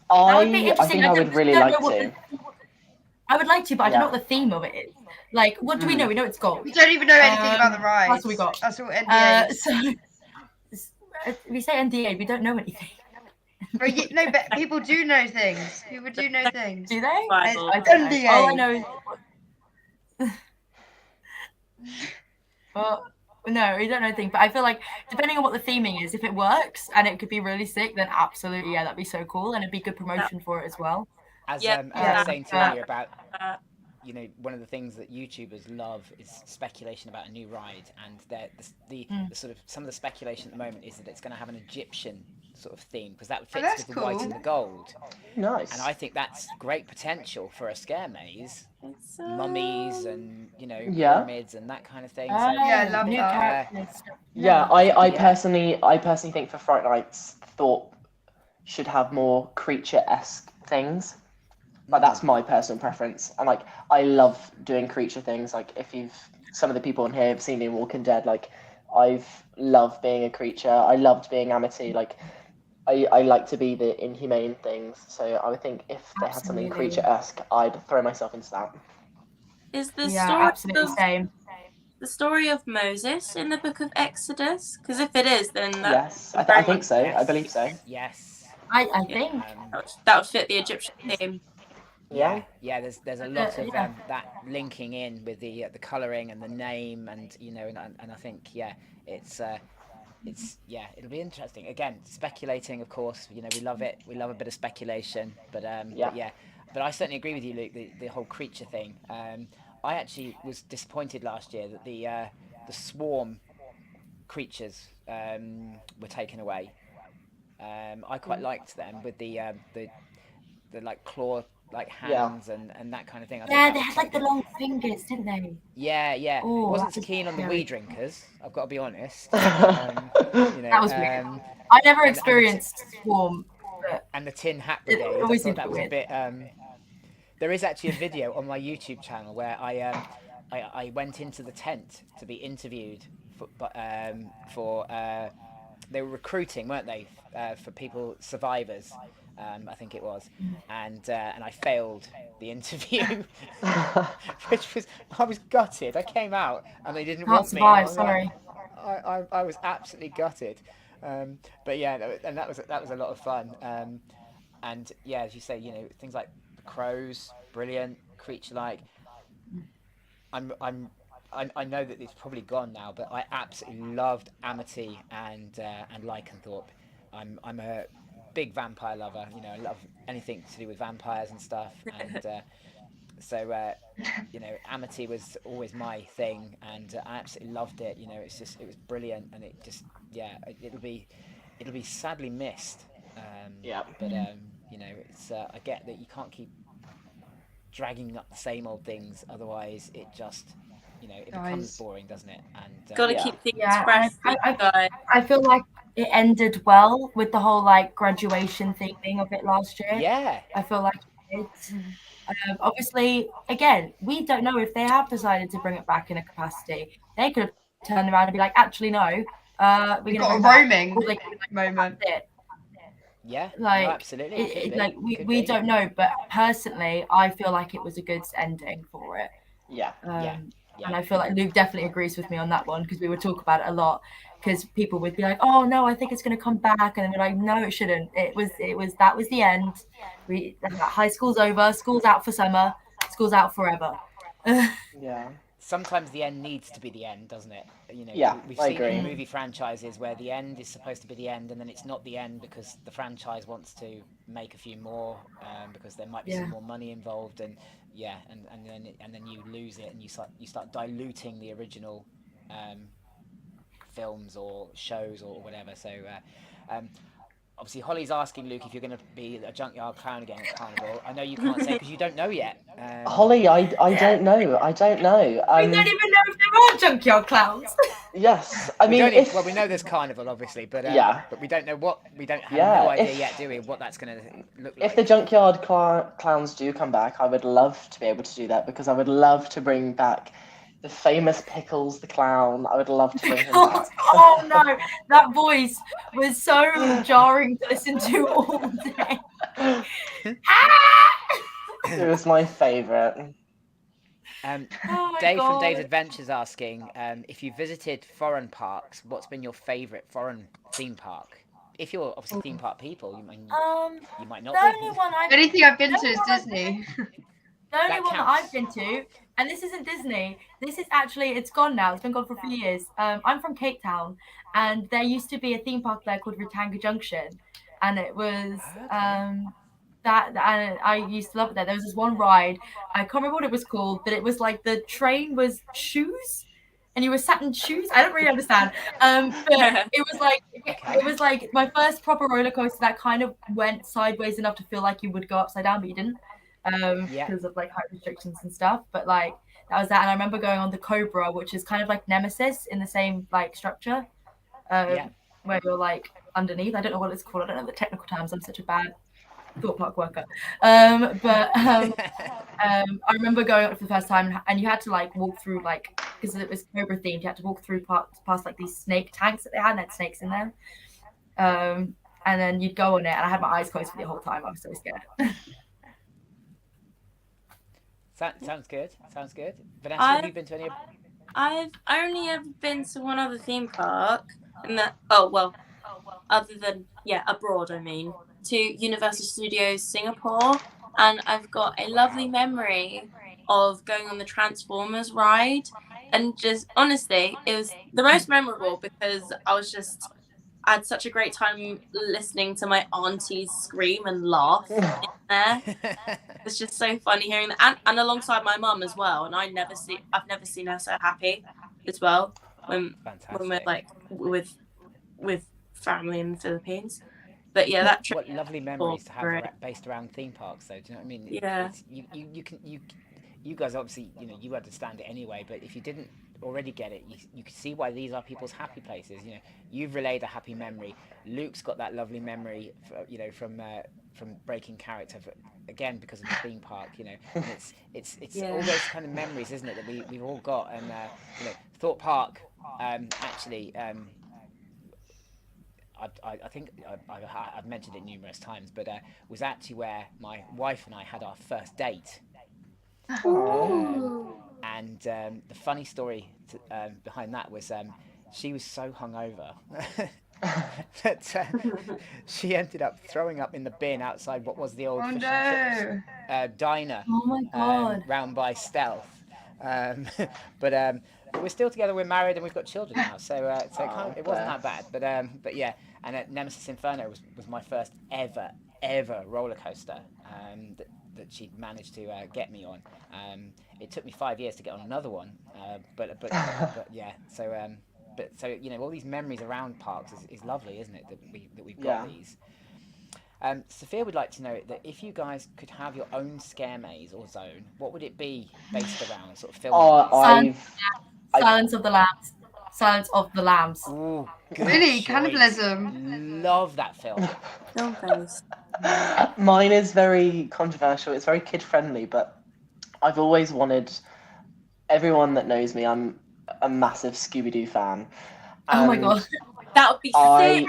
That would be I interesting. think I would really like don't know to. I would like to, but I don't know Yeah. what the theme of it is. Like, what do we know? We know it's gold. We don't even know anything about the rides. That's what we got. That's all NDAs. So we say NDA, we don't know anything. No, but people do know things. People do know things. Do they? Bible. I don't know. NDA. All I know is... Well, no, we don't know anything. But I feel like depending on what the theming is, if it works and it could be really sick, then absolutely, yeah, that'd be so cool, and it'd be good promotion for it as well. As Yeah. I was saying to you Yeah. earlier about, one of the things that YouTubers love is speculation about a new ride, and the sort of some of the speculation at the moment is that it's going to have an Egyptian sort of theme because that fits that's with the white cool. and the gold, Nice. and I think that's great potential for a scare maze, It's, mummies and Yeah. pyramids and that kind of thing. So Yeah, I love new that. characters. Yeah, I Yeah. personally think for Fright Nights, Thorpe should have more creature-esque things. Like, that's my personal preference, and like I love doing creature things. Like, some of the people in here have seen me in Walking Dead, like I've loved being a creature. I loved being Amity. Like, I like to be the inhumane things. So I would think if they had something Absolutely. creature-esque, I'd throw myself into that. Is the Yeah, story absolutely of same. the story of Moses in the Book of Exodus? Because if it is, then that Yes, I very think much- so. Yes. I believe so. Yes. I think. that would fit the Egyptian theme. Yeah. There's a lot of yeah. that linking in with the colouring and the name, and and I think it's it'll be interesting. Again, speculating, of course. We love it. We love a bit of speculation, but I certainly agree with you, Luke. The whole creature thing. I actually was disappointed last year that the swarm creatures were taken away. I quite liked them with the like claw like hands and that kind of thing. I think Yeah, that they was had quite like the good. long fingers, didn't they? Yeah. Oh, Wasn't that so was keen on the scary. wee drinkers. I've got to be honest. That was weird. I never and experienced Swarm, but and the tin hat It brigade. I always thought seemed that was a weird. bit. there is actually a video on my YouTube channel where I went into the tent to be interviewed for they were recruiting, weren't they, for people, survivors, I think it was, and I failed the interview, which was, I was gutted. I came out and they didn't Can't want me. And I survive. was Sorry. I was absolutely gutted. But yeah, and that was a lot of fun. And yeah, as you say, things like the crows, brilliant, creature-like. I know that it's probably gone now, but I absolutely loved Amity and Lycanthorpe. I'm a big vampire lover. I love anything to do with vampires and stuff. And so Amity was always my thing, and I absolutely loved it. It was brilliant, and it just it'll be sadly missed. Yeah. But it's I get that you can't keep dragging up the same old things, otherwise it just it becomes boring, doesn't it? And Gotta Yeah. keep things Yeah, fresh, I guys. I feel like it ended well with the whole like graduation theming of it last year. yeah, I feel like it did. Obviously, again, we don't know if they have decided to bring it back in a capacity. They could have turned around and be like, actually, no, we're We've going to got a bring back. roaming Or they could be like, moment. that's it. yeah, no, Like, absolutely, it could be. like Could we be. don't know, but personally, I feel like it was a good ending for it. Yeah. Yeah. And I feel like Luke definitely agrees with me on that one, because we would talk about it a lot. Because people would be like, "Oh no, I think it's going to come back," and then we're like, "No, it shouldn't. That was the end. High school's over. School's out for summer. School's out forever." Yeah. Sometimes the end needs to be the end, doesn't it? Yeah, We've I seen it in agree. movie franchises where the end is supposed to be the end, and then it's not the end because the franchise wants to make a few more, because there might be some more money involved, and and then you lose it, and you start diluting the original films or shows or whatever. So obviously Holly's asking Luke if you're going to be a junkyard clown again at Carnival. I know you can't say because you don't know yet. Holly, I don't know. I don't know. We don't even know if there are junkyard clowns. Yes, I mean, well, we know there's Carnival, obviously, but but we don't know we don't have no idea yet, do we? What that's going to look like. If the junkyard clowns do come back, I would love to be able to do that, because I would love to bring back the famous Pickles the clown. I would love to bring him back. Oh no, that voice was so jarring to listen to all day. It was my favourite. Dave from Dave's Adventures asking if you visited foreign parks, what's been your favourite foreign theme park? If you're obviously theme park people, you might not. The only one Anything I've been to is Disney. The only one that I've been to, and this isn't Disney. This is actually, it's gone now. It's been gone for a few years. I'm from Cape Town, and there used to be a theme park there called Rotanga Junction, and it was and I used to love it there. There was this one ride. I can't remember what it was called, but it was like the train was shoes, and you were sat in shoes. I don't really understand. But it was like my first proper roller coaster that kind of went sideways enough to feel like you would go upside down, but you didn't. Because of like height restrictions and stuff, but like that was that. And I remember going on the Cobra, which is kind of like Nemesis in the same like structure, where you're like underneath. I don't know what it's called. I don't know the technical terms. I'm such a bad Thorpe Park worker. I remember going up for the first time, and you had to like walk through like, because it was Cobra themed, you had to walk through past like these snake tanks that they had, and they had snakes in them. And then you'd go on it, and I had my eyes closed for the whole time. I was so scared. Sounds good. Vanessa, have you been to any? I've only ever been to one other theme park, and other than abroad, I mean, to Universal Studios Singapore, and I've got a lovely memory of going on the Transformers ride, and just honestly, it was the most memorable because I had such a great time listening to my aunties scream and laugh in there. It's just so funny hearing that, and alongside my mum as well. And I've never seen her so happy as well when we're like with family in the Philippines. But yeah, that trip. What lovely memories to have based around theme parks, though. Do you know what I mean? Yeah. You guys obviously you understand it anyway, but if you didn't already get it, you can see why these are people's happy places. You've relayed a happy memory. Luke's got that lovely memory from from breaking character again because of the theme park, you know. And it's Yeah. all those kind of memories, isn't it, that we've all got. And you know, Thorpe Park actually. I think I've mentioned it numerous times, but was actually where my wife and I had our first date. And the funny story behind that was she was so hungover that she ended up throwing up in the bin outside what was the old fish and chips diner Oh my God. round by Stealth. But we're still together. We're married and we've got children now, so it wasn't that bad. But yeah, and Nemesis Inferno was my first ever roller coaster that she'd managed to get me on. It took me 5 years to get on another one, but yeah. So you know, all these memories around parks is lovely, isn't it? That we've got these. Sophia would like to know that if you guys could have your own scare maze or zone, what would it be based around? Sort of film. Silence of the Lambs. Silence of the Lambs. Ooh, good Really? choice. Cannibalism? Love that film. Film face. Mine is very controversial. It's very kid friendly, but I've always wanted. Everyone that knows me, I'm a massive Scooby-Doo fan. Oh my God. That would be sick.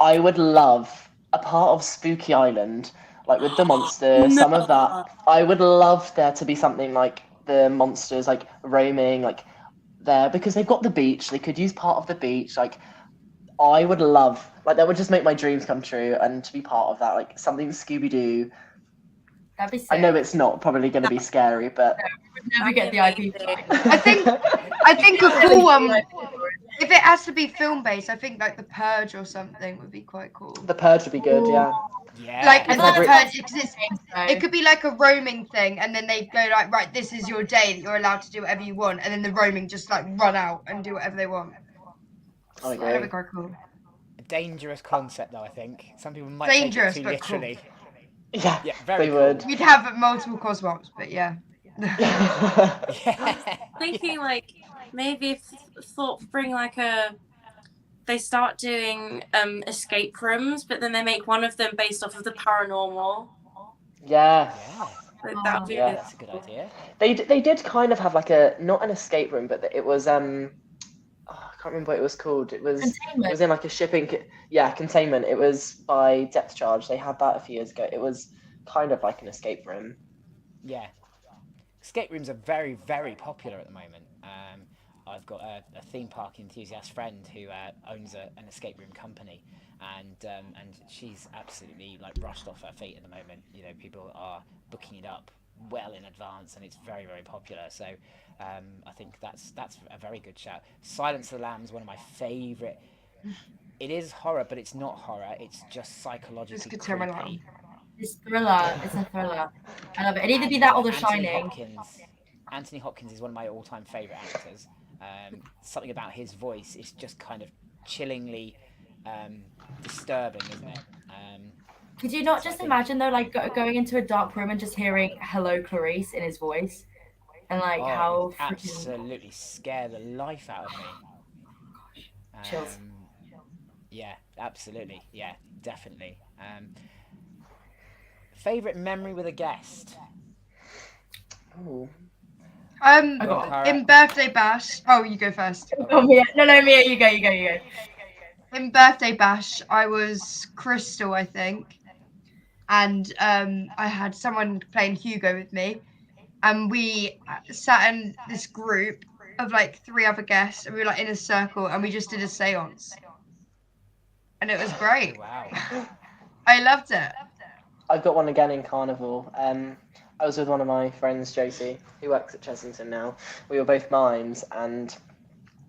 I would love a part of Spooky Island, like with the monsters, some of that. I would love there to be something like the monsters like roaming like there, because they've got the beach. They could use part of the beach. Like I would love, like that would just make my dreams come true, and to be part of that, like something Scooby-Doo. That'd be sick. I know it's not probably going to be scary, but We'd never get the IP. I think a cool one. If it has to be film based, I think like The Purge or something would be quite cool. The Purge would be good, yeah. Yeah. Like And The every- Purge, it could be like a roaming thing, and then they go like, right, this is your day that you're allowed to do whatever you want, and then the roaming just like run out and do whatever they want. I That'd be agree. quite cool. A dangerous concept, though. I think some people might Dangerous, take it too but cool. literally. Yeah, Yeah, very they cool. would. We'd have multiple cosmos, but yeah. Yeah. Thinking like maybe if Thorpe bring like they start doing escape rooms, but then they make one of them based off of the paranormal. Yeah. Yeah. Like, that would be Yeah. good. That's a good idea. They did kind of have like a, not an escape room, but it was I can't remember what it was called. It was Containment. in like a shipping containment. It was by depth charge. They had that a few years ago. It was kind of like an escape room. Yeah. Escape rooms are very, very popular at the moment. I've got a theme park enthusiast friend who owns an escape room company, and she's absolutely like rushed off her feet at the moment. You know, people are booking it up well in advance, and it's very, very popular. So I think that's a very good shout. Silence of the Lambs, one of my favourite. It is horror, but it's not horror. It's just psychologically It's good to rely on. creepy. It's thriller. It's a thriller. I love it. It'd either be that or The Shining. Anthony Hopkins is one of my all-time favourite actors. Something about his voice is just kind of chillingly disturbing, isn't it? Could you not just imagine though, like going into a dark room and just hearing "Hello, Clarice" in his voice, and like it how would absolutely scare the life out of me. Chills. Yeah, absolutely. Yeah, definitely. Favorite memory with a guest? Ooh. Cara. In Birthday Bash. Oh, you go first. Oh, Mia. No, Mia, you go. In Birthday Bash, I was Crystal, I think, and I had someone playing Hugo with me, and we sat in this group of like 3 other guests, and we were like in a circle, and we just did a séance, and it was great. Wow. I loved it. I've got one again in Carnival. I was with one of my friends, Josie, who works at Chessington now. We were both mimes, and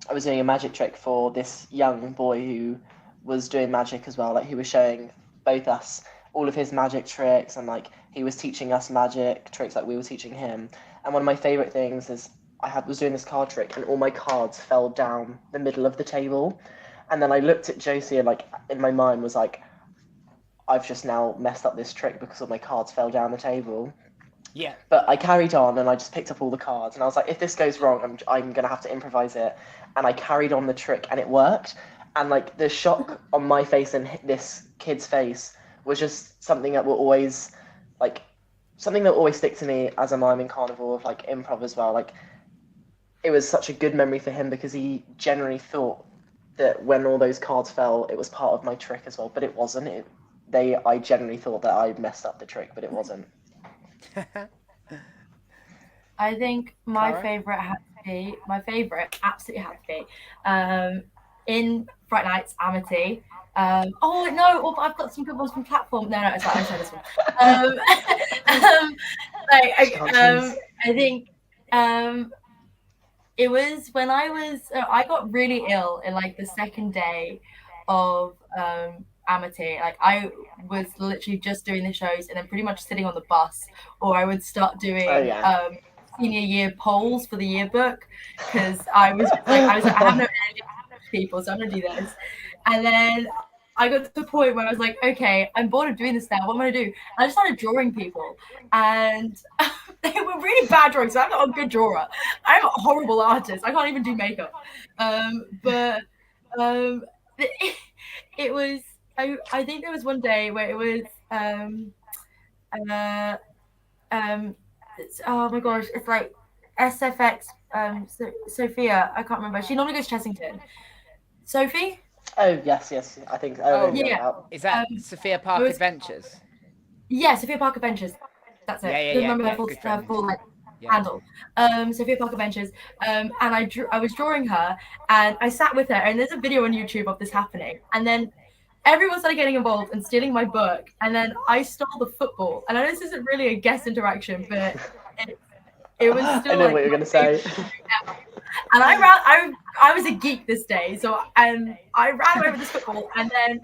I was doing a magic trick for this young boy who was doing magic as well. Like, he was showing both us all of his magic tricks, and like he was teaching us magic tricks like we were teaching him. And one of my favourite things is was doing this card trick, and all my cards fell down the middle of the table. And then I looked at Josie, and like in my mind was like, I've just now messed up this trick because all my cards fell down the table. Yeah. But I carried on, and I just picked up all the cards, and I was like, if this goes wrong, I'm going to have to improvise it. And I carried on the trick, and it worked. And like the shock on my face and this kid's face was just something that will always, like, something that will always stick to me as a mime in Carnival, of like improv as well. Like, it was such a good memory for him because he generally thought that when all those cards fell, it was part of my trick as well, but it wasn't. I generally thought that I messed up the trick, but it wasn't. I think my Cara? favorite absolutely had to be, in Fright Nights, Amity. Oh no, I've got some good ones from Platform. No, it's like I said this one. I think it was when I got really ill in like the second day of Amity. Like I was literally just doing the shows and then pretty much sitting on the bus, or I would start doing senior year polls for the yearbook because I was like I have no energy for people, so I'm gonna do this. And then I got to the point where I was like, okay, I'm bored of doing this now. What am I gonna do? And I just started drawing people, and they were really bad drawings. So I'm not a good drawer. I'm a horrible artist. I can't even do makeup. But it was. I think there was one day where it was. Oh my gosh, it's like SFX. Sophia, I can't remember. She normally goes to Chessington. Sophie. Oh yes, I think. Yeah. Is that Sophia Park Adventures? Yeah, Sophia Park Adventures. That's it. Yeah. Remember her full handle. Sophia Park Adventures. And I was drawing her, and I sat with her, and there's a video on YouTube of this happening, and then everyone started getting involved and stealing my book, and then I stole the football. And I know this isn't really a guest interaction, but it was still. I know what you're gonna say. And I was a geek this day, so I ran over this football, and then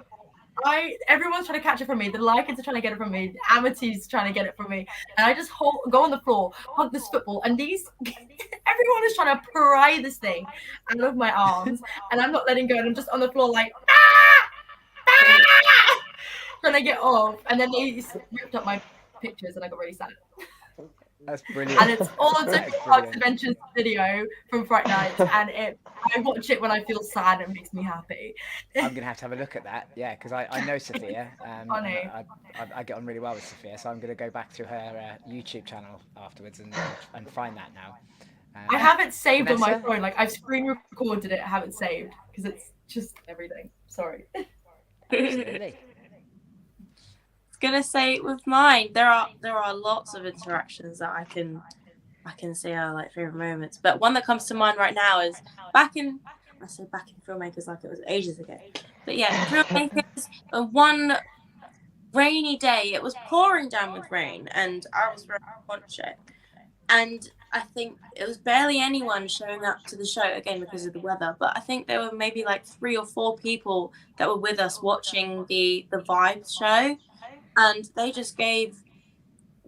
everyone's trying to catch it from me. The Lycans are trying to get it from me. The Amity's trying to get it from me, and I just go on the floor, hug this football, and everyone is trying to pry this thing out of my arms, and I'm not letting go, and I'm just on the floor like trying to get off, and then they ripped up my pictures, and I got really sad. That's brilliant. And it's all on Sophia Park's Adventures video from Fright Nights, and I watch it when I feel sad and it makes me happy. I'm gonna have to have a look at that, yeah, because I know Sophia. Funny. I get on really well with Sophia, so I'm gonna go back to her YouTube channel afterwards and find that now. I have it saved Vanessa? on my phone. Like I've screen recorded it, I have it saved because it's just everything. Sorry. Absolutely. Gonna say with mine, there are lots of interactions that I can say are like favorite moments, but one that comes to mind right now is back in ThrillMakers, like it was ages ago, but yeah, ThrillMakers. One rainy day, it was pouring down with rain, and I was wearing a poncho, and I think it was barely anyone showing up to the show, again because of the weather, but I think there were maybe like 3 or 4 people that were with us watching the Vibes show. And they just gave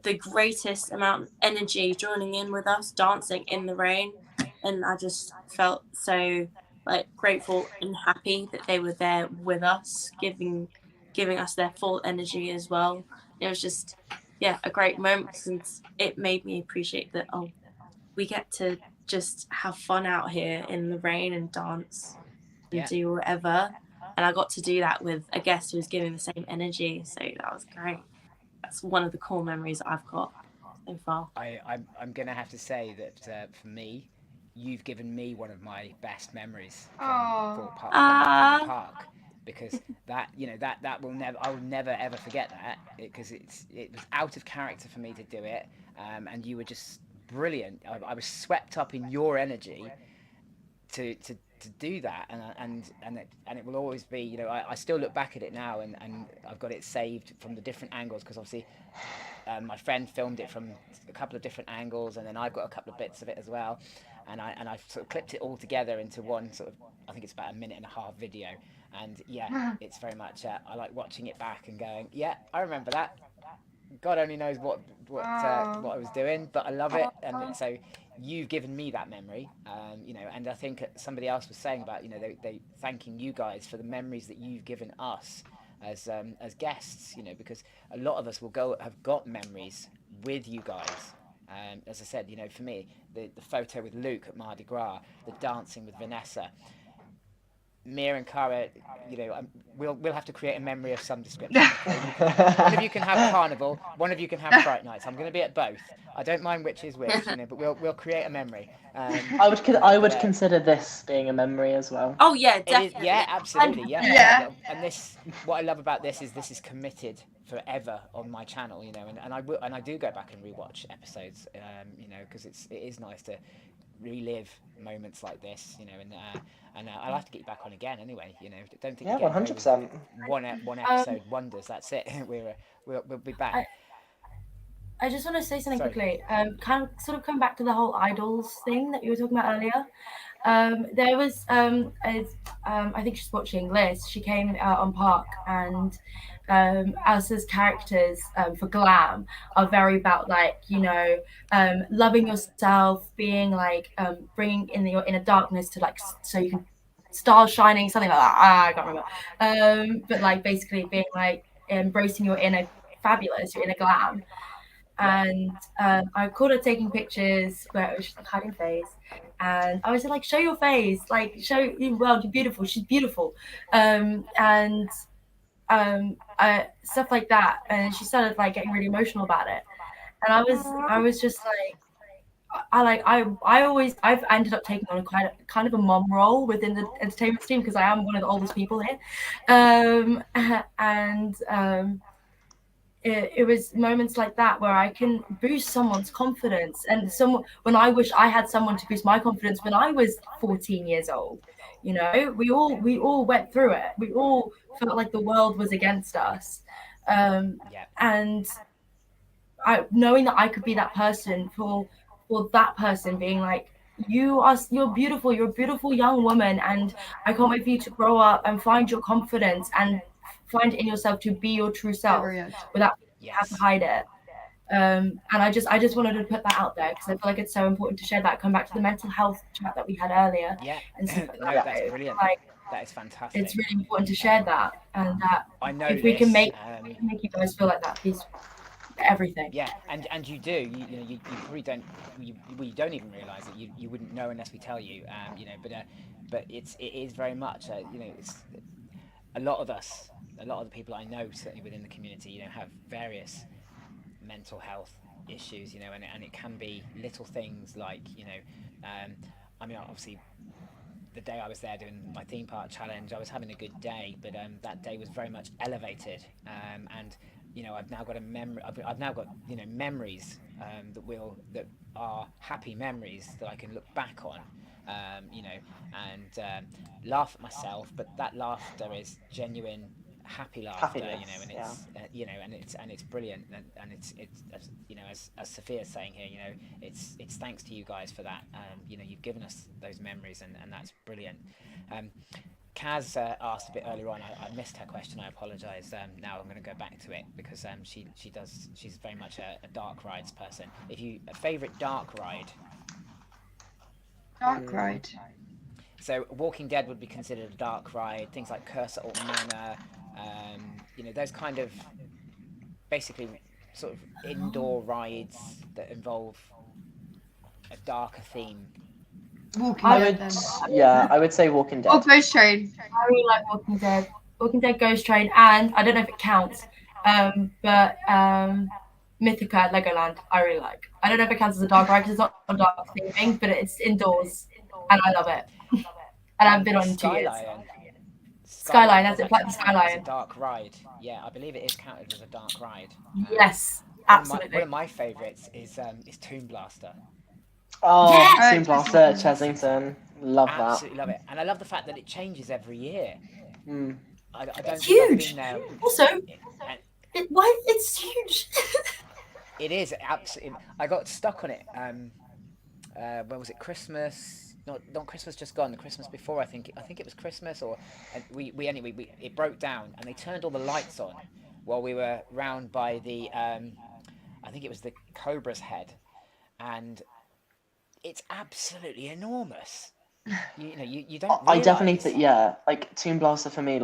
the greatest amount of energy joining in with us, dancing in the rain. And I just felt so like grateful and happy that they were there with us, giving us their full energy as well. It was just, a great moment, since it made me appreciate that, we get to just have fun out here in the rain and dance and do whatever. And I got to do that with a guest who was giving the same energy. So that was great. That's one of the cool memories I've got so far. I'm going to have to say that for me, you've given me one of my best memories from Thorpe Park, because that I will never ever forget that, because it was out of character for me to do it, and you were just brilliant. I was swept up in your energy to do that, and it will always be, I still look back at it now, and I've got it saved from the different angles, because obviously my friend filmed it from a couple of different angles, and then I've got a couple of bits of it as well, and I've sort of clipped it all together into one sort of, I think it's about a 1.5-minute video, and it's very much I like watching it back and going, I remember that. God only knows what I was doing, but I love it, and so you've given me that memory, and I think somebody else was saying about, they thanking you guys for the memories that you've given us as guests, because a lot of us have got memories with you guys. As I said, for me, the photo with Luke at Mardi Gras, the dancing with Vanessa, Mia and Cara, we'll have to create a memory of some description. Okay? One of you can have Carnival, one of you can have Fright Nights. I'm going to be at both. I don't mind which is which, but we'll create a memory. I would consider this being a memory as well. Oh yeah, It is, definitely. yeah, absolutely, yeah. Yeah. And this, what I love about this is committed forever on my channel, and I do go back and rewatch episodes, because it is nice to relive moments like this, and I'll have to get you back on again anyway. Don't think Yeah, you get away with 100%. one episode wonders. That's it. We'll be back. I just want to say something Sorry. quickly. Kind of sort of come back to the whole idols thing that you were talking about earlier. There was I think she's watching Liz. She came on Park, and Elsa's characters for glam are very about loving yourself, being bringing in your inner darkness to so you can stars shining, something like that. I can't remember. But basically being embracing your inner fabulous, your inner glam. And I caught her taking pictures where it was just hiding face, and I was show your face, show you, well, you're beautiful, she's beautiful, and stuff like that. And she started getting really emotional about it, and I was just I've ended up taking on a kind of a mom role within the entertainment team, because I am one of the oldest people here, and it was moments like that where I can boost someone's confidence, and when I wish I had someone to boost my confidence when I was 14 years old. We all went through it. We all felt like the world was against us, and knowing that I could be that person for that person, being you're beautiful, you're a beautiful young woman, and I can't wait for you to grow up and find your confidence and find it in yourself to be your true self without having to hide it. And I just wanted to put that out there, because I feel like it's so important to share that. Come back to the mental health chat that we had earlier. And stuff like that's brilliant. That is fantastic. It's really important to share that, and that I know if we can make you guys feel like that, please, everything. Yeah, and you do. You probably don't. You don't even realise that you wouldn't know unless we tell you. But it is very much. It's a lot of us. A lot of the people I know, certainly within the community, have various mental health issues, and it can be little things like, obviously the day I was there doing my theme park challenge, I was having a good day, but that day was very much elevated, and I've now got a memory. I've now got memories that are happy memories that I can look back on, and laugh at myself. But that laughter is genuine, happy laughter, and it's brilliant, and it's as Sophia's saying here, it's thanks to you guys for that. You've given us those memories, and that's brilliant. Kaz asked a bit earlier on. I missed her question. I apologise. Now I'm going to go back to it, because she's very much a dark rides person. A favourite dark ride? Dark ride. So Walking Dead would be considered a dark ride. Things like Curse at Alt Manor, those kind of basically sort of indoor rides that involve a darker theme. I would say Walking Dead. Or Ghost Train. I really like Walking Dead. Walking Dead, Ghost Train, and I don't know if it counts, but Mythica at Legoland I really like. I don't know if it counts as a dark ride, because it's not a dark theming, but it's indoors, and I love it. And I've been on 2 years. Skyline, that's it, like the Skyline. It's a dark ride. Yeah, I believe it is counted as a dark ride. Yes, absolutely. One of my favourites is Tomb Blaster. Oh, Yes! Tomb Blaster at Chesington. Love that. Absolutely love it. And I love the fact that it changes every year. I don't It's think I've huge. been there. Also, And it's huge. it is absolutely. I got stuck on it. When was it? Christmas? Not Christmas just gone. The Christmas before, I think it was Christmas, or it broke down, and they turned all the lights on while we were round by the I think it was the Cobra's Head, and it's absolutely enormous. You don't. I definitely realise. Tomb Blaster for me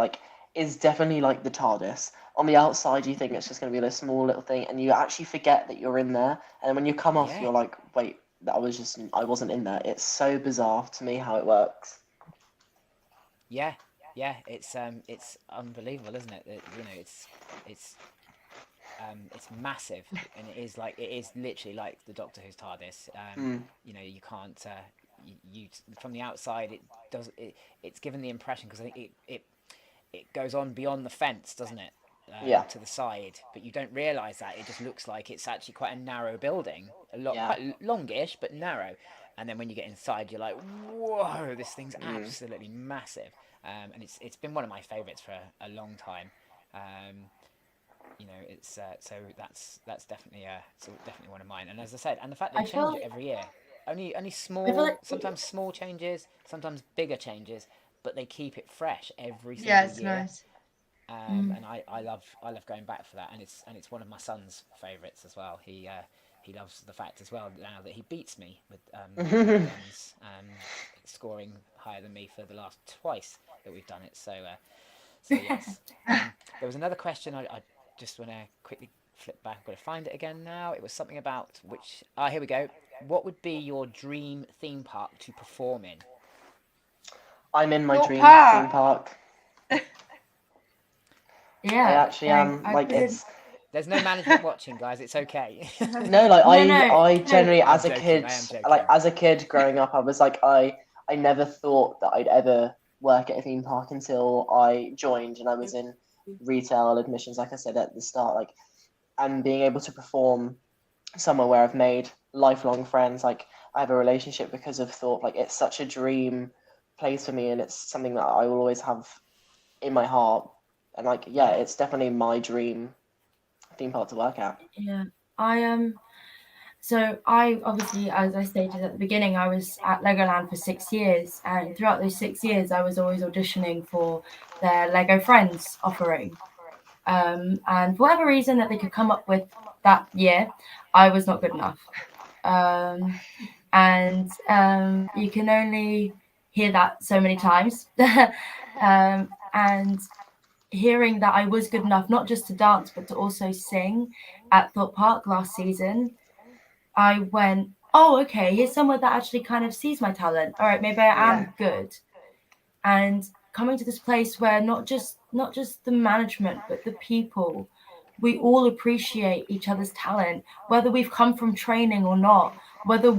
is definitely the TARDIS. On the outside you think it's just going to be a small little thing, and you actually forget that you're in there, and when you come off you're like, wait, I wasn't in there. It's so bizarre to me how it works. Yeah, yeah, it's unbelievable, isn't it? That, you know, it's massive, and it is literally like the Doctor Who's TARDIS. You know, you can't you from the outside it's given the impression, because I think it goes on beyond the fence, doesn't it? Yeah. To the side, but you don't realise that. It just looks like it's actually quite a narrow building, Yeah. quite longish but narrow. And then when you get inside, you're like, whoa, this thing's absolutely massive. And it's been one of my favourites for a long time. You know, it's so that's definitely definitely one of mine. And as I said, and the fact they change it every year, only small, sometimes small changes, sometimes bigger changes, but they keep it fresh every single Yeah, it's year. nice. And I love going back for that, and it's one of my son's favourites as well. He loves the fact as well now that he beats me with guns, scoring higher than me for the last twice that we've done it. So yes. There was another question I just want to quickly flip back. I've got to find it again now. It was something about which here we go. What would be your dream theme park to perform in? I'm in my Thorpe dream Park. theme park. Yeah, I actually am. It's There's no management watching, guys. It's okay. no, like No, I generally, I'm as a joking, kid, I am joking. like as a kid growing up, I was like, I never thought that I'd ever work at a theme park until I joined, and I was in retail admissions, like I said at the start, like, and being able to perform somewhere where I've made lifelong friends, like I have a relationship because of Thorpe, like it's such a dream place for me, and it's something that I will always have in my heart, and like, yeah, it's definitely my dream theme park to work at. Yeah, so I obviously, as I stated at the beginning, I was at Legoland for 6 years, and throughout those 6 years, I was always auditioning for their Lego Friends offering. And for whatever reason that they could come up with that year, I was not good enough. And you can only hear that so many times. And hearing that I was good enough, not just to dance, but to also sing at Thorpe Park last season, I went, oh, okay, here's somewhere that actually kind of sees my talent. All right, maybe I am good. And coming to this place where not just the management, but the people, we all appreciate each other's talent, whether we've come from training or not, whether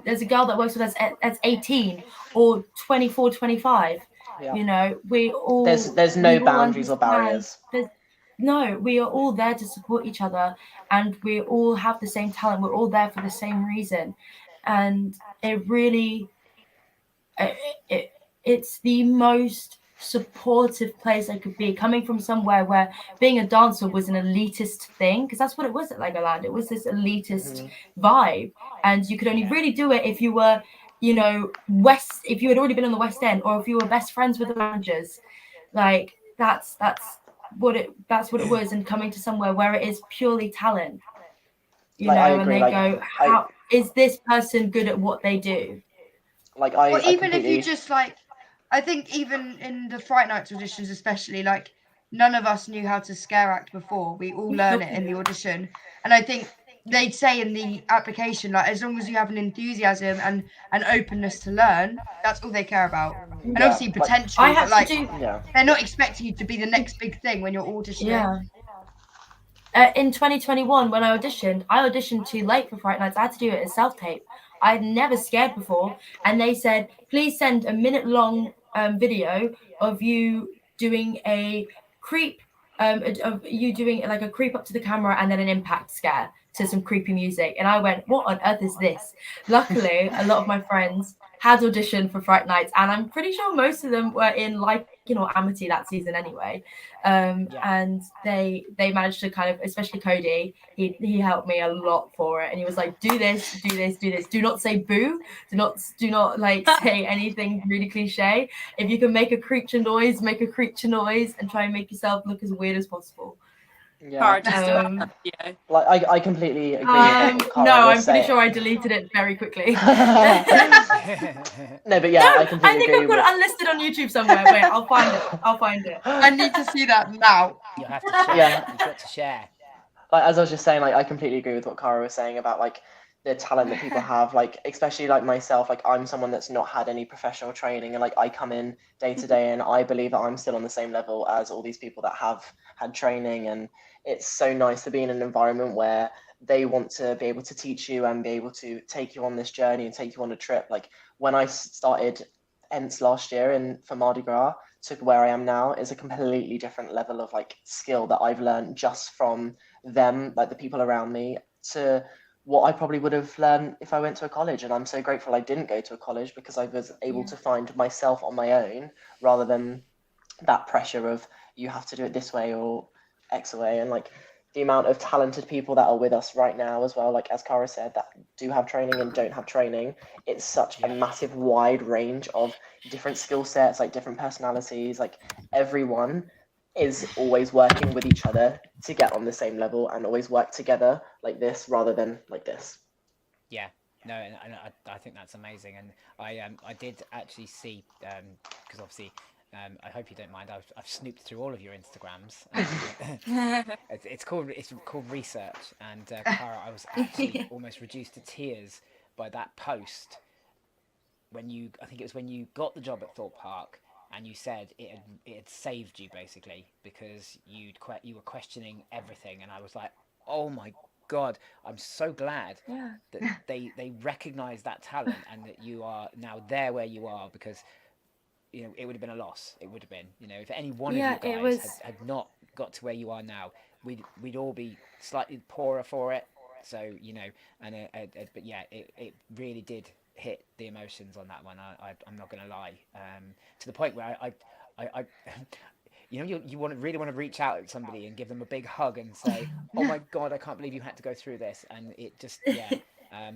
there's a girl that works with us at 18 or 24, 25. Yeah. You know, we all there's no boundaries or barriers. No, we are all there to support each other, and we all have the same talent. We're all there for the same reason, and it really, it's the most supportive place I could be, coming from somewhere where being a dancer was an elitist thing, because that's what it was at Legoland. It was this elitist vibe, and you could only really do it if you were, you know, if you had already been on the West End, or if you were best friends with the managers. Like that's what it was. And coming to somewhere where it is purely talent, you know, and they go, how is this person good at what they do? Like even if you just like, I think even in the Fright Nights auditions especially, like none of us knew how to scare act before. We all learn it in the audition, and I think they'd say in the application, like, as long as you have an enthusiasm and an openness to learn, that's all they care about. And obviously potential, but like they're not expecting you to be the next big thing when you're auditioning. In 2021, when I auditioned too late for Fright Nights. I had to do it as self-tape. I'd never scared before, and they said, please send a minute-long video of you doing a creep, of you doing like a creep up to the camera and then an impact scare to some creepy music. And I went, what on earth is this? Luckily, a lot of my friends had auditioned for Fright Nights, and I'm pretty sure most of them were in Lycan or Amity that season anyway. And they managed to kind of, especially Cody, he helped me a lot for it, and he was like, do this, do not say boo, do not like say anything really cliche. If you can make a creature noise, make a creature noise, and try and make yourself look as weird as possible. Cara, just like I completely agree with what no, I'm was pretty saying. sure I deleted it very quickly. No, but yeah, I completely I think agree I've got it unlisted on YouTube somewhere. Wait, I'll find it. I need to see that now. You have to share. You've got to share. Like, as I was just saying, like I completely agree with what Cara was saying about like the talent that people have, like especially like myself, like I'm someone that's not had any professional training, and like I come in day to day and I believe that I'm still on the same level as all these people that have had training. And it's so nice to be in an environment where they want to be able to teach you and be able to take you on this journey and take you on a trip. Like when I started Ents last year and for Mardi Gras to where I am now is a completely different level of like skill that I've learned just from them, like the people around me, to what I probably would have learned if I went to a college. And I'm so grateful I didn't go to a college, because I was able to find myself on my own rather than that pressure of you have to do it this way or X way. And like the amount of talented people that are with us right now as well, like as Cara said, that do have training and don't have training, it's such a massive wide range of different skill sets, like different personalities, like everyone is always working with each other to get on the same level and always work together like this rather than like this. Yeah, no, and I think that's amazing. And I did actually see, because obviously, I hope you don't mind. I've snooped through all of your Instagrams. It's called research. And Cara, I was actually almost reduced to tears by that post when you. I think it was when you got the job at Thorpe Park, and you said it had saved you basically because you were questioning everything, and I was like, oh my God, I'm so glad that they recognise that talent and that you are now there where you are, because it would have been a loss. It would have been, if any one of you guys had not got to where you are now, we'd all be slightly poorer for it. So but yeah, it really did hit the emotions on that one. I'm not gonna lie, to the point where I you really want to reach out to somebody and give them a big hug and say, oh my God, I can't believe you had to go through this. And it just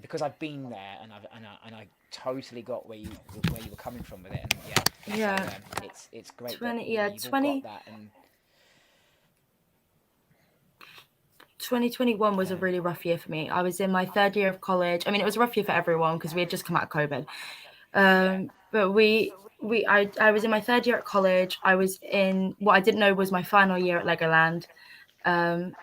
because I've been there and I totally got where you were coming from with it. And so, it's great 20 that you've all got that. And 2021 was a really rough year for me. I was in my third year of college. I mean, it was a rough year for everyone because we had just come out of COVID. But I was in my third year at college. I was in what I didn't know was my final year at Legoland. And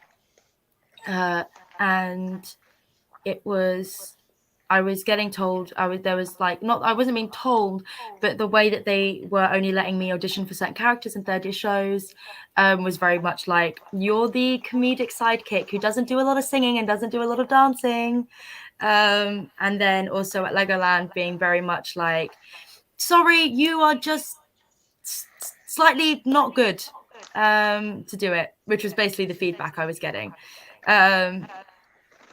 I was getting told, I wasn't being told, but the way that they were only letting me audition for certain characters in third year shows was very much like, you're the comedic sidekick who doesn't do a lot of singing and doesn't do a lot of dancing. And then also at Legoland being very much like, sorry, you are just slightly not good to do it, which was basically the feedback I was getting.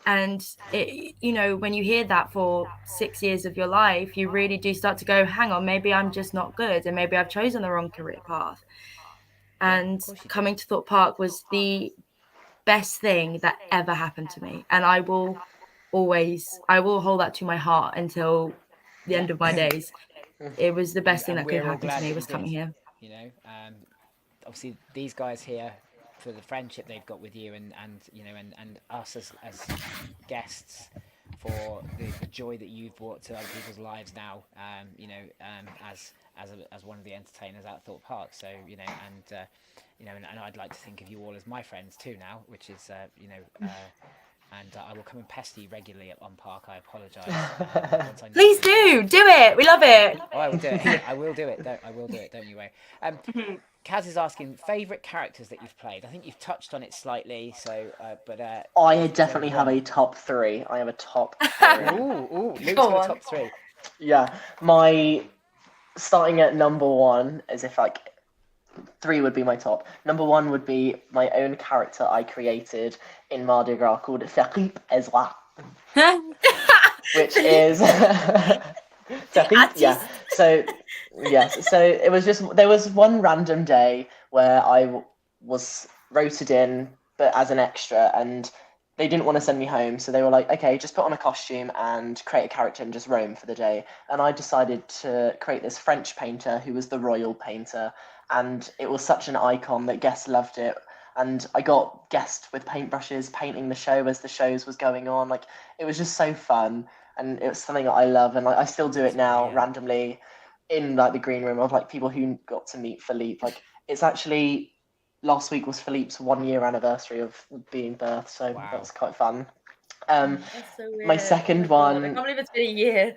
And when you hear that for 6 years of your life, you really do start to go, hang on, maybe I'm just not good, and maybe I've chosen the wrong career path. And coming to Thorpe Park was the best thing that ever happened to me, and I will hold that to my heart until the end of my days. It was the best thing that could happen to me was coming here. Obviously these guys here, for the friendship they've got with you, and us as guests, for the joy that you've brought to other people's lives now, as one of the entertainers at Thorpe Park. So and I'd like to think of you all as my friends too now, which is and I will come and pester you regularly on Park. I apologise. Please do it. We love it. Oh, I will do it. I will do it. Don't you worry. Kaz is asking favourite characters that you've played. I think you've touched on it slightly. So, but I definitely have a top three. I have a top three. Ooh, Luke's got a top three. Yeah, my starting at number one, as if like three would be my top. Number one would be my own character I created in Mardi Gras called Philippe Ezra, which is yeah. So yes, so it was just, there was one random day where I was rotated in, but as an extra, and they didn't want to send me home, so they were like, okay, just put on a costume and create a character and just roam for the day. And I decided to create this French painter who was the royal painter, and it was such an icon that guests loved it. And I got guests with paintbrushes painting the show as the shows was going on. Like, it was just so fun, and it was something that I love, and like, I still do it now randomly in like the green room of like people who got to meet Philippe. Like, it's actually, last week was Philippe's 1 year anniversary of being birthed, so that was quite fun. That's so weird. My second Oh my God, I one, can't believe it's been a year.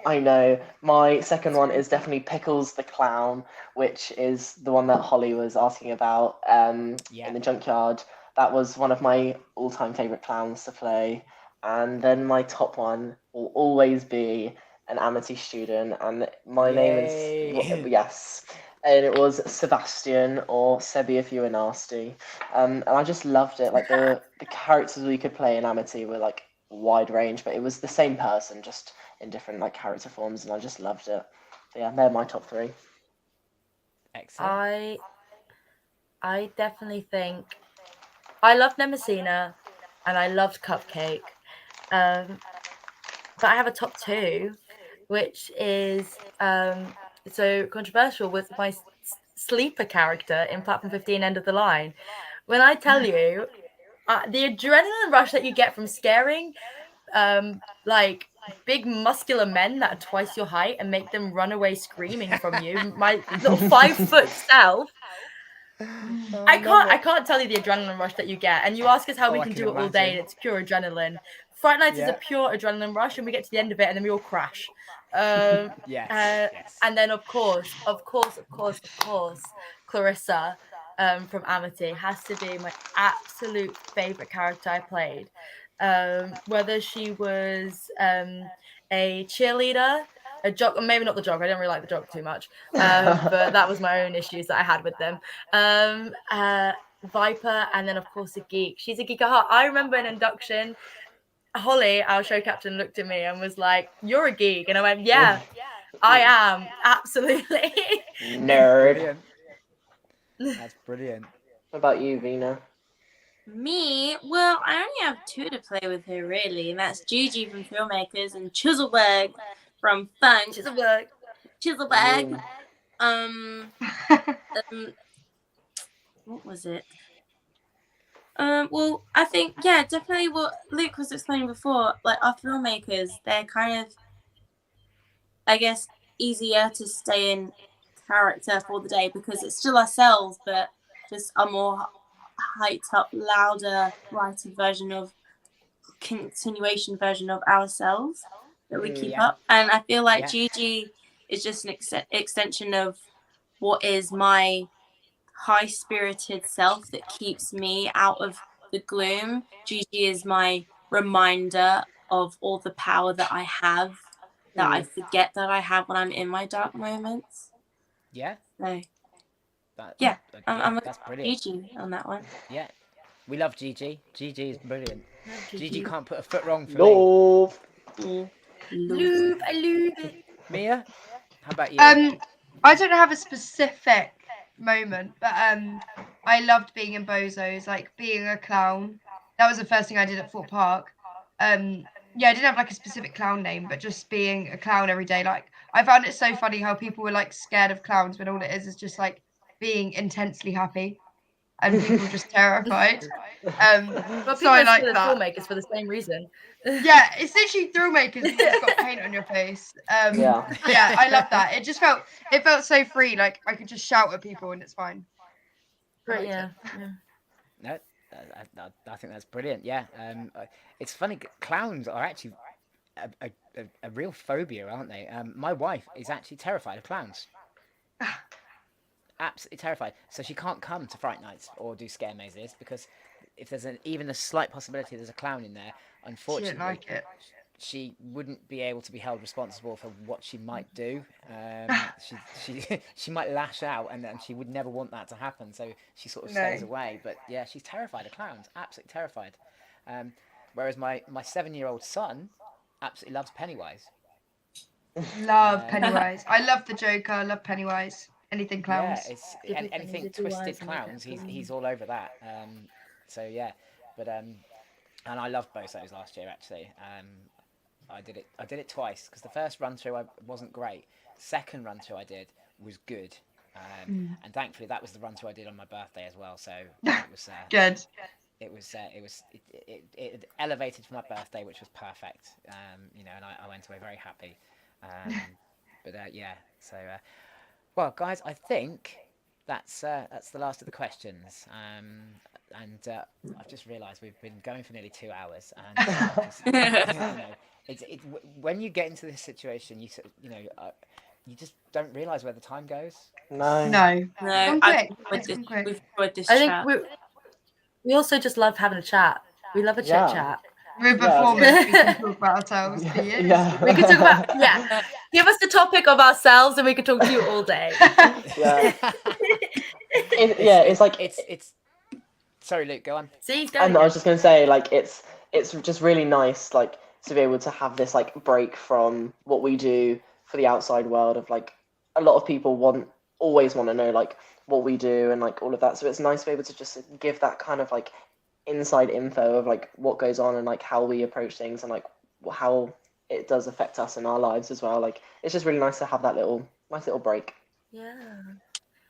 I know. My second one is definitely Pickles the Clown, which is the one that Holly was asking about Yeah. in the junkyard. That was one of my all-time favorite clowns to play. And then my top one will always be an Amity student, and my name is Yay. yes, and it was Sebastian, or Sebi if you were nasty. And I just loved it. Like the characters we could play in Amity were like wide range, but it was the same person, just in different like character forms, and I just loved it. So yeah, they're my top three. Excellent. I definitely think I loved Nemesina and I loved Cupcake. But I have a top two, which is so controversial with my sleeper character in Platform 15 End of the Line. When I tell you the adrenaline rush that you get from scaring like big muscular men that are twice your height and make them run away screaming from you, my little 5 foot self. I can't tell you the adrenaline rush that you get. And you ask us how we I can can do it all day, and imagine. it's pure adrenaline. Fright Nights is a Yeah. pure adrenaline rush, and we get to the end of it, and then we all crash. Um, Yes. Yes. and then of course, Clarissa from Amity has to be my absolute favorite character I played. Whether she was a cheerleader, a jock, maybe not the jock. I didn't really like the jock too much, but that was my own issues that I had with them. Viper, and then of course a geek. She's a geek at heart. I remember an induction. Holly, our show captain, looked at me and was like, "You're a geek," and I went, "Yeah, I am, absolutely." Nerd. Brilliant. That's brilliant. What about you, Vina? Me? Well, I only have two to play with her, really, and that's Gigi from ThrillMakers and Chiselberg from Funk. Chiselberg. Ooh. What was it? Well, I think, yeah, definitely what Luke was explaining before. Like, our filmmakers, they're kind of, I guess, easier to stay in character for the day because it's still ourselves, but just a more hyped up, louder, brighter version of continuation version of ourselves that we keep Yeah. up. And I feel like Yeah. Gigi is just an extension of what is my high-spirited self that keeps me out of the gloom. Gigi is my reminder of all the power that I have, that I forget that I have when I'm in my dark moments. Yeah. So, That, yeah, yeah. I'm a That's brilliant. Gigi on that one. Yeah. We love Gigi. Gigi is brilliant. Gigi can't put a foot wrong for me. No. Loop, I loop it. Mia, how about you? I don't have a specific moment, but I loved being in Bozos, like being a clown. That was the first thing I did at Thorpe Park. Yeah, I didn't have like a specific clown name, but just being a clown every day. Like I found it so funny how people were like scared of clowns when all it is just like being intensely happy, and people were just terrified. But So I people are like still that. filmmakers for the same reason. Yeah, it's literally ThrillMakers and you've got paint on your face. Yeah. Yeah, I love that. It felt so free, like I could just shout at people and it's fine. But liked yeah, it. yeah. No, I think that's brilliant. Yeah. It's funny. Clowns are actually a real phobia, aren't they? My wife is actually terrified of clowns. Absolutely terrified. So she can't come to Fright Nights or do scare mazes because if there's even a slight possibility there's a clown in there, She unfortunately, didn't like it. she wouldn't be able to be held responsible for what she might do. She might lash out, and she would never want that to happen. So she sort of stays No. away. But yeah, she's terrified of clowns. Absolutely terrified. Whereas my 7-year-old son absolutely loves Pennywise. Love Pennywise. I love the Joker. I love Pennywise. Anything clowns. Yeah, it's Diddly anything diddly twisted wise and clowns. make that He's all over that. So yeah, but and I loved Bosos last year actually. I did it twice because the first run through I wasn't great. Second run through I did was good, and thankfully that was the run through I did on my birthday as well. So it was Good. it elevated for my birthday, which was perfect. And I went away very happy. But yeah, so well, guys, I think that's the last of the questions. and I've just realised we've been going for nearly 2 hours, and just, you know, when you get into this situation, you just don't realise where the time goes. No. No. No, Gone quick. I've It's gone quick. we've enjoyed this I think chat. we also just love having a chat. We love a chit Yeah. chat. We're performers. We can talk about ourselves for years. Yeah. We can talk about give us the topic of ourselves and we can talk to you all day. Yeah. It's like it's. Sorry, Luke, go on. See, he's and going I was just gonna say, like, it's just really nice, like, to be able to have this like break from what we do for the outside world. Of like, a lot of people always want to know like what we do and like all of that. So it's nice to be able to just give that kind of like inside info of like what goes on and like how we approach things and like how it does affect us in our lives as well. Like, it's just really nice to have that nice little break. Yeah.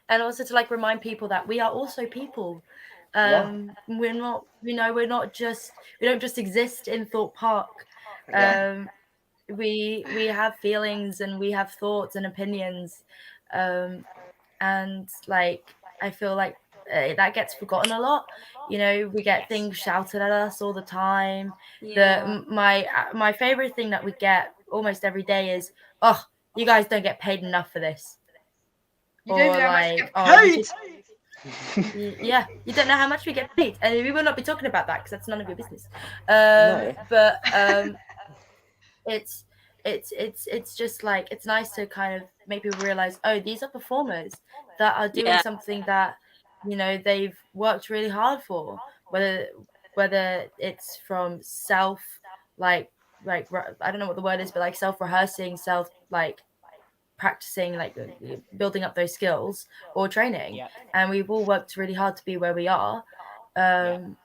And also to like remind people that we are also people. We're not, we don't just exist in Thorpe Park. We have feelings and we have thoughts and opinions. And like, I feel like that gets forgotten a lot. You know, we get things shouted at us all the time. Yeah. My favorite thing that we get almost every day is, "Oh, you guys don't get paid enough for this." You don't know how much like, you get "Oh, you paid. just- yeah, you don't know how much we get paid," and we will not be talking about that because that's none of your business. No. But it's just like, it's nice to kind of make people realize, oh, these are performers that are doing something that, you know, they've worked really hard for, whether it's from self like I don't know what the word is, but like self-rehearsing, like practicing, like building up those skills, or training. And we've all worked really hard to be where we are, and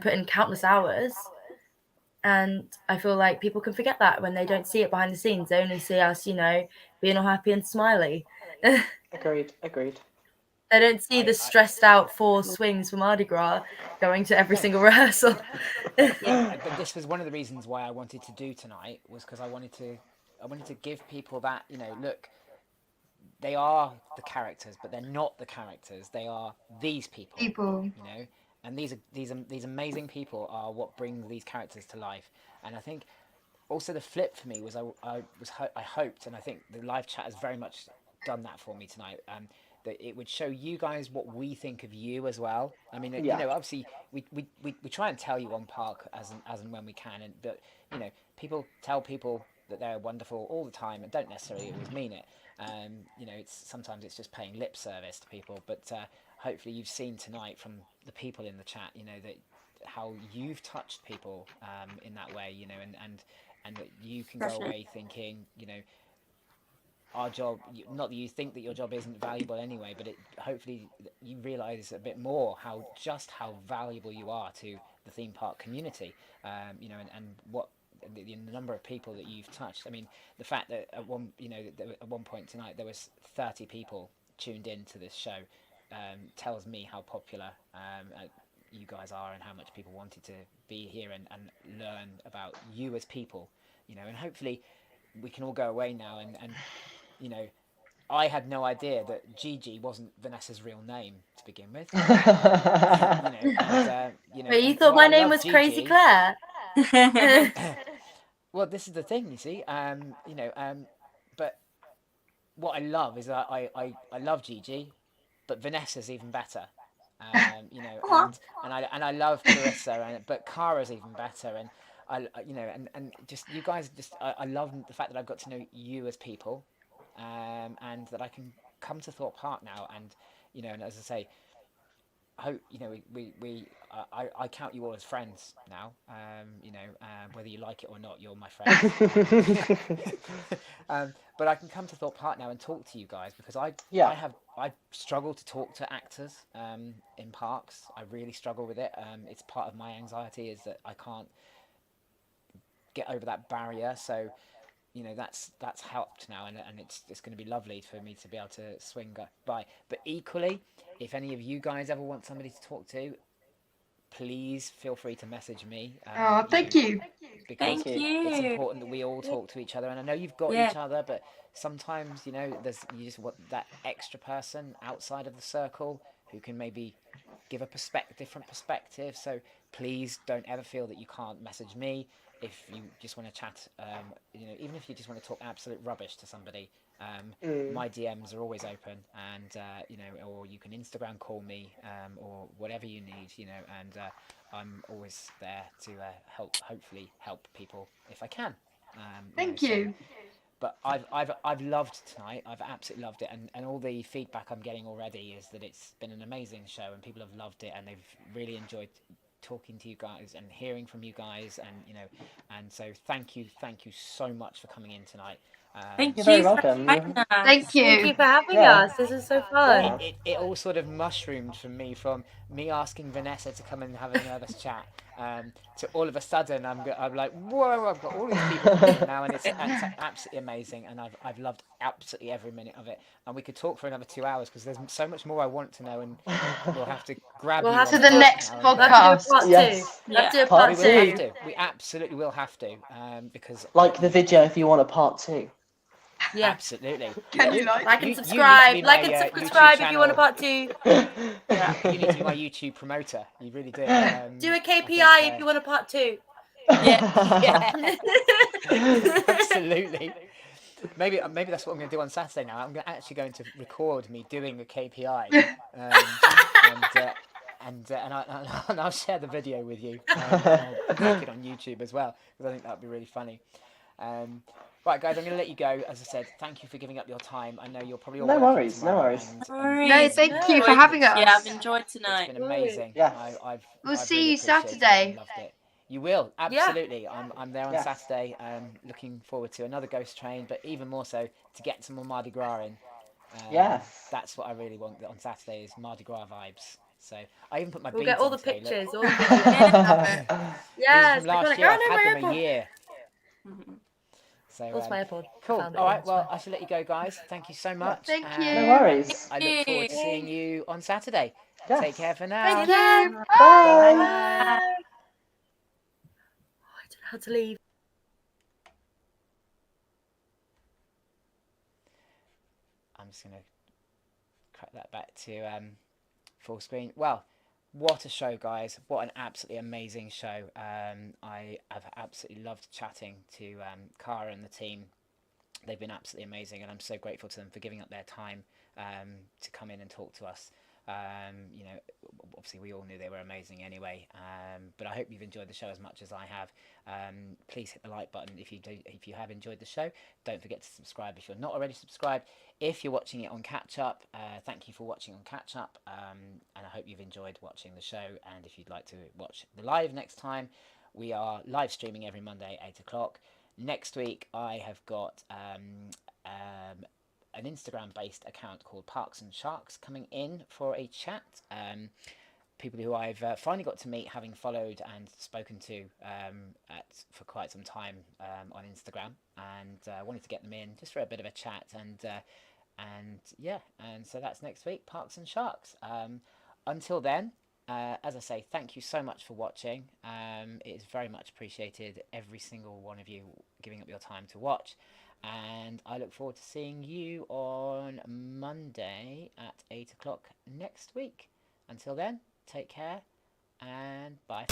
put in countless hours. And I feel like people can forget that when they don't see it behind the scenes. They only see us, you know, being all happy and smiley. Agreed. They don't see the stressed out 4 swings for Mardi Gras going to every single rehearsal. But this was one of the reasons why I wanted to do tonight, was because I wanted to give people that, you know, look, they are the characters, but they're not the characters. They are these people. You know, and these amazing people are what bring these characters to life. And I think also the flip for me was I hoped, and I think the live chat has very much done that for me tonight. That it would show you guys what we think of you as well. I mean, you know, obviously we try and tell you on Park as and when we can, but you know, people tell people that they're wonderful all the time and don't necessarily always mean it. You know, sometimes it's just paying lip service to people, but hopefully you've seen tonight from the people in the chat, you know, that how you've touched people in that way, you know, and that you can go away thinking, you know, our job, not that you think that your job isn't valuable anyway, but hopefully you realise a bit more how valuable you are to the theme park community, you know, and what the number of people that you've touched. I mean, the fact that at one point tonight there was 30 people tuned in to this show tells me how popular you guys are and how much people wanted to be here and learn about you as people, you know. And hopefully we can all go away now and you know, I had no idea that Gigi wasn't Vanessa's real name to begin with. You know, But you thought my name was Gigi, Crazy Claire. Well, this is the thing, you see. You know, but what I love is that I love Gigi, but Vanessa's even better. You know, and I love Clarissa, but Cara's even better, and you know, and just you guys, I love the fact that I've got to know you as people. And that I can come to Thorpe Park now, and you know, and as I say, hope you know I count you all as friends now. You know, whether you like it or not, you're my friends. But I can come to Thorpe Park now and talk to you guys because I struggle to talk to actors in parks. I really struggle with it. It's part of my anxiety is that I can't get over that barrier. So you know, that's helped now, and it's going to be lovely for me to be able to swing by. But equally, if any of you guys ever want somebody to talk to, please feel free to message me. Thank you. Because Thank you. it's important that we all talk to each other. And I know you've got each other, but sometimes, you know, you just want that extra person outside of the circle who can maybe give a different perspective. So please don't ever feel that you can't message me if you just want to chat. You know, even if you just want to talk absolute rubbish to somebody. My DMs are always open, and you know, or you can Instagram call me, or whatever you need, you know, and I'm always there to hopefully help people if I can. Thank you. you. But I've loved tonight. I've absolutely loved it, and all the feedback I'm getting already is that it's been an amazing show, and people have loved it, and they've really enjoyed talking to you guys and hearing from you guys, and you know, and so thank you so much for coming in tonight. Thank You're you very for welcome. inviting us. Thank Thank you you. for having Yeah. us. This is so fun. It all sort of mushroomed from me asking Vanessa to come and have a nervous chat, to all of a sudden I'm like, whoa, I've got all these people coming in now, and it's absolutely amazing, and I've loved absolutely every minute of it, and we could talk for another 2 hours because there's so much more I want to know, and we'll have to grab We'll you have on To the phone next now and We'll then. have to do a podcast. part Yes. two. We'll have to do a Part part We two. will two. have to. We absolutely will have to, because Like the video if you want a part 2. Yeah. absolutely. Can you like Like me? and subscribe. be Like my, and YouTube subscribe if you want a channel. part two. You need to be my YouTube promoter. You really do. Do a I think, KPI if you want a part two. yeah, absolutely. Maybe that's what I'm going to do on Saturday now. I'm actually going to record me doing a KPI, and I'll share the video with you. And I'll make it on YouTube as well, because I think that'd be really funny. Right, guys, I'm going to let you go. As I said, thank you for giving up your time. I know you're probably all No working worries, no tomorrow, worries. No, thank you for having us. Yeah, I've enjoyed It's tonight. been amazing. Yes. We'll I've see really you appreciated it Saturday. and loved it. You will, absolutely. I'm there on Yes. Saturday. Looking forward to another ghost train, but even more so to get some more Mardi Gras in. Yes. That's what I really want on Saturday, is Mardi Gras vibes. So I even put my We'll beads get all on the today, look. pictures. All the videos. These Yes. from last like, year. oh, I've no, had my them a AirPod. year. Mhm. So Lost my AirPod. cool. Found it, All yeah, right. it's Well, fine. I should let you go, guys. Thank you so much. Thank and you. No worries. I look forward to seeing you on Saturday. Yes. Take care for now. Thank you. Bye. Bye. Oh, I don't know how to leave. I'm just going to crack that back to full screen. Well, what a show, guys. What an absolutely amazing show. I have absolutely loved chatting to Cara and the team. They've been absolutely amazing, and I'm so grateful to them for giving up their time to come in and talk to us. You know, obviously we all knew they were amazing anyway, but I hope you've enjoyed the show as much as I have. Please hit the like button if you have enjoyed the show. Don't forget to subscribe if you're not already subscribed. If you're watching it on catch up, thank you for watching on catch up, and I hope you've enjoyed watching the show. And if you'd like to watch the live next time, we are live streaming every Monday at 8 o'clock. Next week I have got an Instagram-based account called Parks and Sharks coming in for a chat. People who I've finally got to meet, having followed and spoken to for quite some time on Instagram, and wanted to get them in just for a bit of a chat, and so that's next week, Parks and Sharks. Until then, as I say, thank you so much for watching. It is very much appreciated, every single one of you giving up your time to watch. And I look forward to seeing you on Monday at 8 o'clock next week. Until then, take care and bye.